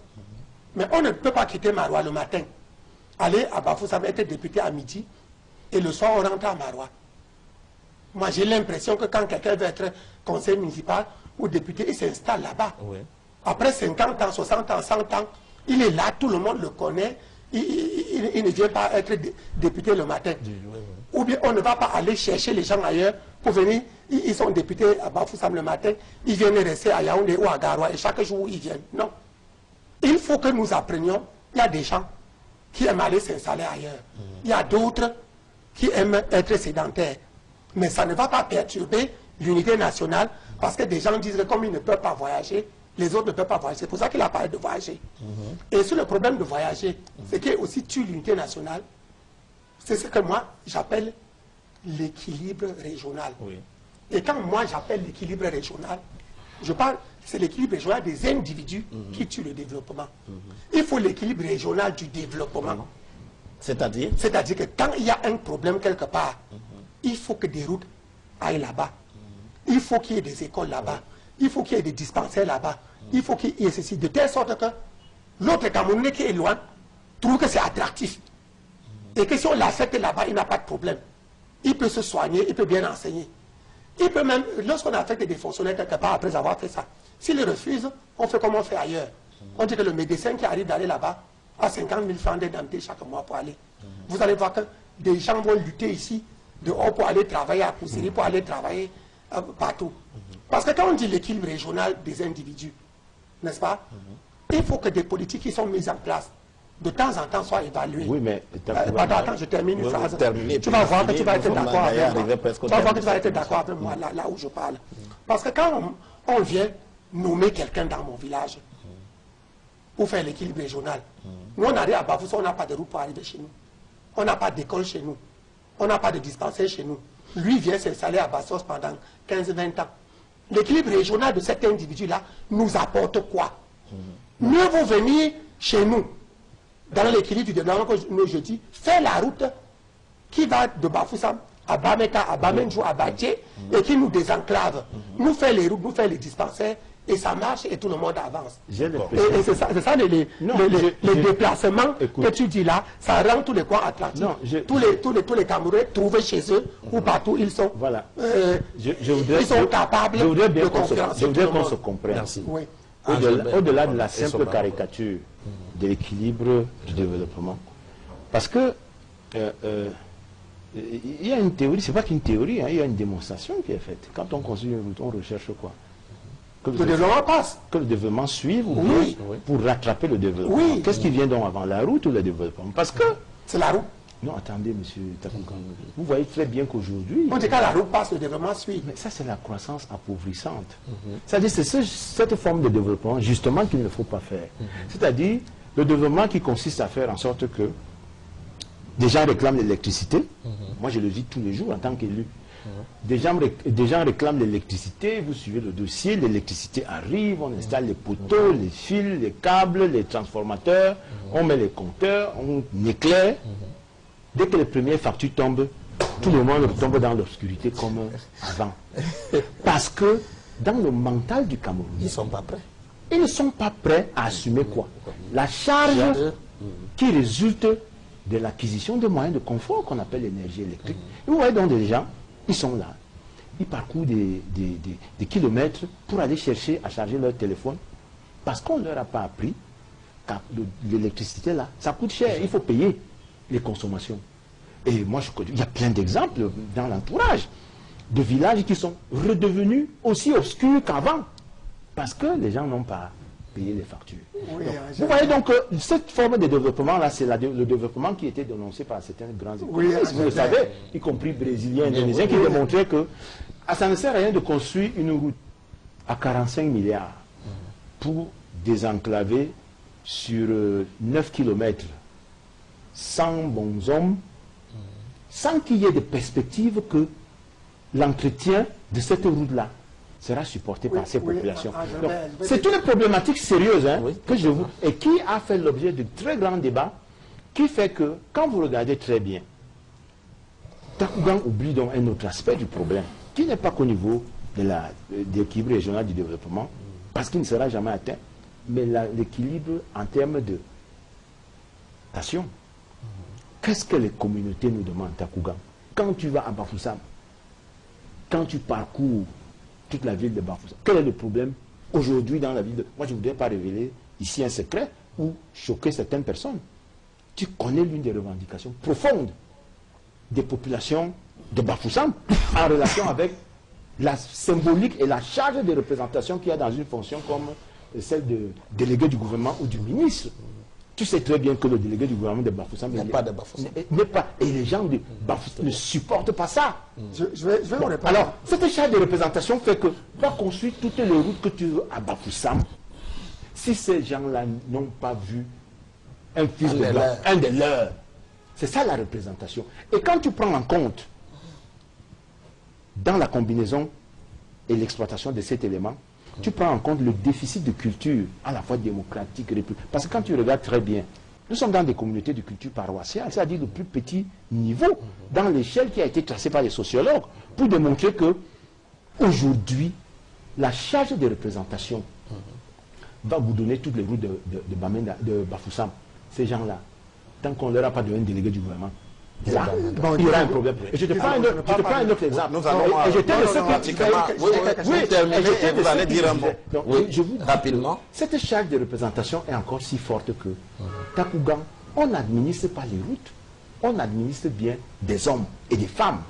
Mais on ne peut pas quitter Marois le matin, aller à Bafoussam, être député à midi, et le soir on rentre à Marois. Moi j'ai l'impression que quand quelqu'un veut être conseiller municipal ou député, il s'installe là-bas. Après 50 ans, 60 ans, 100 ans, il est là, tout le monde le connaît, il ne vient pas être député le matin. Ou bien on ne va pas aller chercher les gens ailleurs pour venir, ils sont députés à Bafoussam le matin, ils viennent rester à Yaoundé ou à Garoua et chaque jour ils viennent. Non. Il faut que nous apprenions, il y a des gens qui aiment aller s'installer ailleurs. Il y a d'autres qui aiment être sédentaires. Mais ça ne va pas perturber l'unité nationale parce que des gens disent que comme ils ne peuvent pas voyager, les autres ne peuvent pas voyager. C'est pour ça qu'il a parlé de voyager. Et sur le problème de voyager, ce qui est aussi tue l'unité nationale, c'est ce que moi j'appelle l'équilibre régional. Et quand moi j'appelle l'équilibre régional, je parle c'est l'équilibre régional des individus qui tue le développement. Il faut l'équilibre régional du développement. C'est-à-dire? C'est-à-dire que quand il y a un problème quelque part, il faut que des routes aillent là-bas. Il faut qu'il y ait des écoles là-bas. Il faut qu'il y ait des dispensaires là-bas. Il faut qu'il y ait ceci, de telle sorte que l'autre Camerounais qui est loin trouve que c'est attractif. Et que si on l'affecte là-bas, il n'a pas de problème. Il peut se soigner, il peut bien enseigner. Il peut même, lorsqu'on affecte des fonctionnaires quelque part après avoir fait ça, s'ils refusent, on fait comme on fait ailleurs. On dit que le médecin qui arrive d'aller là-bas a 50 000 francs d'indemnité chaque mois pour aller. Vous allez voir que des gens vont lutter ici, dehors pour aller travailler à Poussiri, pour aller travailler partout. Parce que quand on dit l'équilibre régional des individus, n'est-ce pas, il faut que des politiques qui sont mises en place de temps en temps soient évaluées. Oui, mais... Attends, je termine une phrase. Tu vas voir que tu vas être d'accord avec moi. Tu vas voir que tu vas être d'accord avec moi là où je parle. Parce que quand on vient nommer quelqu'un dans mon village pour faire l'équilibre régional, nous on arrive à Bafoussam, on n'a pas de route pour arriver chez nous. On n'a pas d'école chez nous. On n'a pas de dispensaire chez nous. Lui vient s'installer à Bassos pendant 15-20 ans. L'équilibre régional de cet individu-là nous apporte quoi? Mieux vaut venir chez nous, dans l'équilibre du développement que je dis, faire la route qui va de Bafoussam à Bameka, à Bamenjou, à Baché, et qui nous désenclave. Nous faire les routes, nous faire les dispensaires, et ça marche et tout le monde avance. Et c'est ça les déplacements que tu dis là, ça rend tous les coins atlantiques. Tous les Camerounais trouvés chez eux, ou partout ils sont, voilà. Ils sont capables de concurrencer. Je voudrais qu'on se comprenne. Oui. Au-delà de la simple caricature de l'équilibre du développement. Parce que il y a une théorie, c'est pas qu'une théorie, hein, il y a une démonstration qui est faite. Quand on construit une route, on recherche quoi? Que le développement passe. Que le développement suive ou oui. Pour rattraper le développement. Oui. Qu'est-ce qui vient donc avant, la route ou le développement? Parce que... C'est la route. Non, attendez, monsieur Takoukan. Vous voyez très bien qu'aujourd'hui... On dit quand la route passe, le développement suit. Mais ça, c'est la croissance appauvrissante. C'est-à-dire, c'est cette forme de développement, justement, qu'il ne faut pas faire. C'est-à-dire, le développement qui consiste à faire en sorte que des gens réclament l'électricité. Moi, je le vis tous les jours en tant qu'élu. Des gens réclament l'électricité, vous suivez le dossier, l'électricité arrive, on installe les poteaux, les fils, les câbles, les transformateurs, on met les compteurs, on éclaire. Dès que les premières factures tombent, tout le monde tombe dans l'obscurité comme avant. Parce que dans le mental du Cameroun, ils ne sont pas prêts. Ils ne sont pas prêts à assumer quoi? La charge qui résulte de l'acquisition de moyens de confort qu'on appelle l'énergie électrique. Et vous voyez donc des gens, ils sont là, ils parcourent des kilomètres pour aller chercher à charger leur téléphone parce qu'on ne leur a pas appris que l'électricité là, ça coûte cher, il faut payer les consommations. Et moi, il y a plein d'exemples dans l'entourage de villages qui sont redevenus aussi obscurs qu'avant parce que les gens n'ont pas payé les factures. Oui, donc, vous voyez donc cette forme de développement là, c'est le développement qui était dénoncé par certains grands économistes, vous le savez, y compris brésiliens, indonésiens, qui démontraient que ça ne sert à rien de construire une route à 45 milliards pour désenclaver sur 9 km 100 bons hommes, sans qu'il y ait de perspective que l'entretien de cette route-là sera supporté par ces populations. C'est une problématique sérieuse, hein, que je vous... et qui a fait l'objet de très grands débats, qui fait que, quand vous regardez très bien, Takougan oublie donc un autre aspect du problème, qui n'est pas qu'au niveau de l'équilibre régional du développement, parce qu'il ne sera jamais atteint, mais l'équilibre en termes de nation. Qu'est-ce que les communautés nous demandent, Takougan? Quand tu vas à Bafoussam, quand tu parcours toute la ville de Bafoussam, quel est le problème aujourd'hui dans la ville de... Moi, je ne voudrais pas révéler ici un secret ou choquer certaines personnes. Tu connais l'une des revendications profondes des populations de Bafoussam en relation avec la symbolique et la charge de représentation qu'il y a dans une fonction comme celle de délégué du gouvernement ou du ministre. Tu sais très bien que le délégué du gouvernement de Bafoussam n'est pas de Bafoussam. Et les gens de Bafoussam ne supportent pas ça. Je vais vous répondre. Alors, cette charge de représentation fait que tu vas construire toutes les routes que tu veux à Bafoussam. Si ces gens-là n'ont pas vu un fils de blanc, un des leurs, c'est ça la représentation. Et quand tu prends en compte, dans la combinaison et l'exploitation de cet élément, tu prends en compte le déficit de culture, à la fois démocratique, républicaine. Parce que quand tu regardes très bien, nous sommes dans des communautés de culture paroissiale, c'est-à-dire le plus petit niveau, dans l'échelle qui a été tracée par les sociologues, pour démontrer que, aujourd'hui, la charge de représentation va vous donner toutes les routes de Bafoussam. Ces gens-là, tant qu'on ne leur a pas donné un délégué du gouvernement, là, il y aura un problème. Et je te prends un autre exemple. Nous allons et j'étais le seul vous terminez et vous allez dire un mot. Oui, je vous dis, rapidement. Cette charge de représentation est encore si forte que Takougan, on n'administre pas les routes, on administre bien des hommes et des femmes.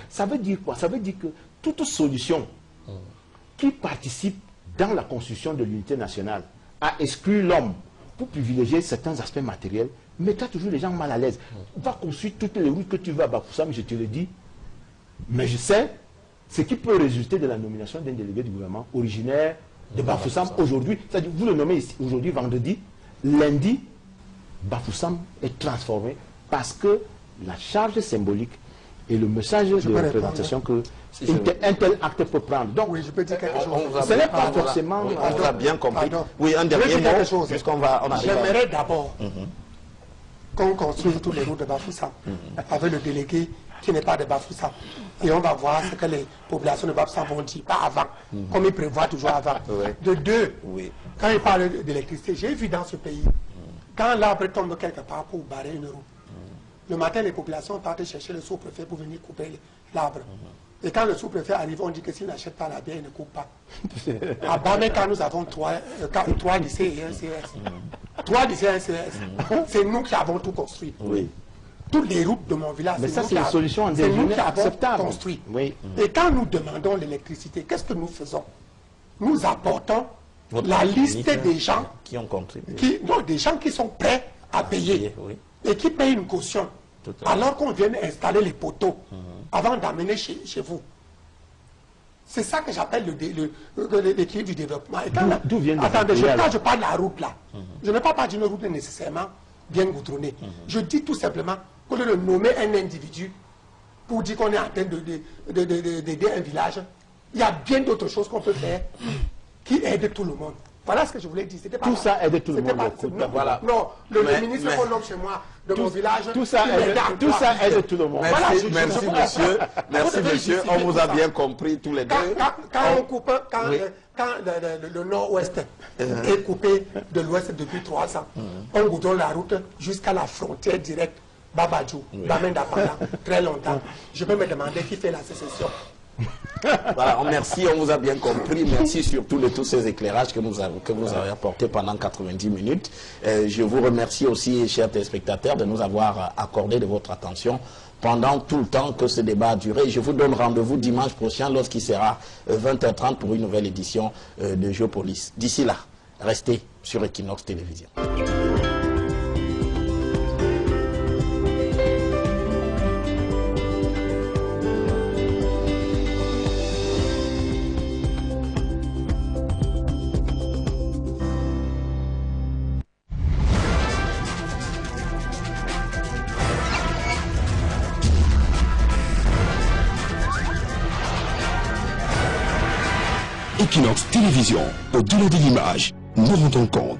Ça veut dire quoi? Ça veut dire que toute solution qui participe dans la construction de l'unité nationale a exclu l'homme pour privilégier certains aspects matériels, mettra toujours les gens mal à l'aise. Va construire toutes les routes que tu veux à Bafoussam, je te le dis. Mais je sais ce qui peut résulter de la nomination d'un délégué du gouvernement originaire de Bafoussam aujourd'hui. C'est-à-dire, vous le nommez ici, aujourd'hui, vendredi, lundi, Bafoussam est transformé parce que la charge symbolique et le message de représentation que un tel acte peut prendre. Donc, oui, je peux dire quelque chose. Ce n'est pas forcément... On vous a bien compris. Oui, un dernier mot, puisqu'on va... J'aimerais d'abord qu'on construise toutes les routes de Bafoussam avec le délégué qui n'est pas de Bafoussam. Et on va voir ce que les populations de Bafoussam vont dire, pas avant, comme ils prévoient toujours avant. De deux, quand ils parlent d'électricité, j'ai vu dans ce pays, quand l'arbre tombe quelque part pour barrer une route, le matin, les populations partent chercher le sous-préfet pour venir couper l'arbre. Et quand le sous-préfet arrive, on dit que s'il n'achète pas la bière, il ne coupe pas. À Bameka, nous avons trois lycées et un CS. 3 lycées et un CS. C'est nous qui avons tout construit. Oui. Toutes les routes de mon village, mais ça, c'est une solution acceptable. Construit. Oui. Et quand nous demandons l'électricité, qu'est-ce que nous faisons? Nous apportons la liste des gens qui ont contribué. Des gens qui sont prêts à payer. Et qui payent une caution. Alors qu'on vient installer les poteaux avant d'amener chez vous. C'est ça que j'appelle l'équilibre du développement. D'où vient attendez, je parle de la route là. Je ne parle pas d'une route nécessairement bien goudronnée. Je dis tout simplement qu'au lieu de nommer un individu pour dire qu'on est en train d'aider un village, il y a bien d'autres choses qu'on peut faire qui aident tout le monde. Voilà ce que je voulais dire. Tout ça aide tout le monde. Non, le ministre qu'on nomme chez moi, de mon village, tout ça aide tout le monde. Merci monsieur, on vous a bien compris tous les deux. Quand le nord-ouest est coupé de l'ouest depuis 3 ans, on goudronne la route jusqu'à la frontière directe, Babadjou, Bamenda pendant très longtemps. Je peux me demander qui fait la sécession. Voilà, merci, on vous a bien compris. Merci surtout de tous ces éclairages que vous avez apportés pendant 90 minutes. Je vous remercie aussi, chers téléspectateurs, de nous avoir accordé de votre attention pendant tout le temps que ce débat a duré. Je vous donne rendez-vous dimanche prochain lorsqu'il sera 20h30 pour une nouvelle édition de Géopolis. D'ici là, restez sur Equinox Télévision. Equinox Télévision, au-delà de l'image, nous rendons compte.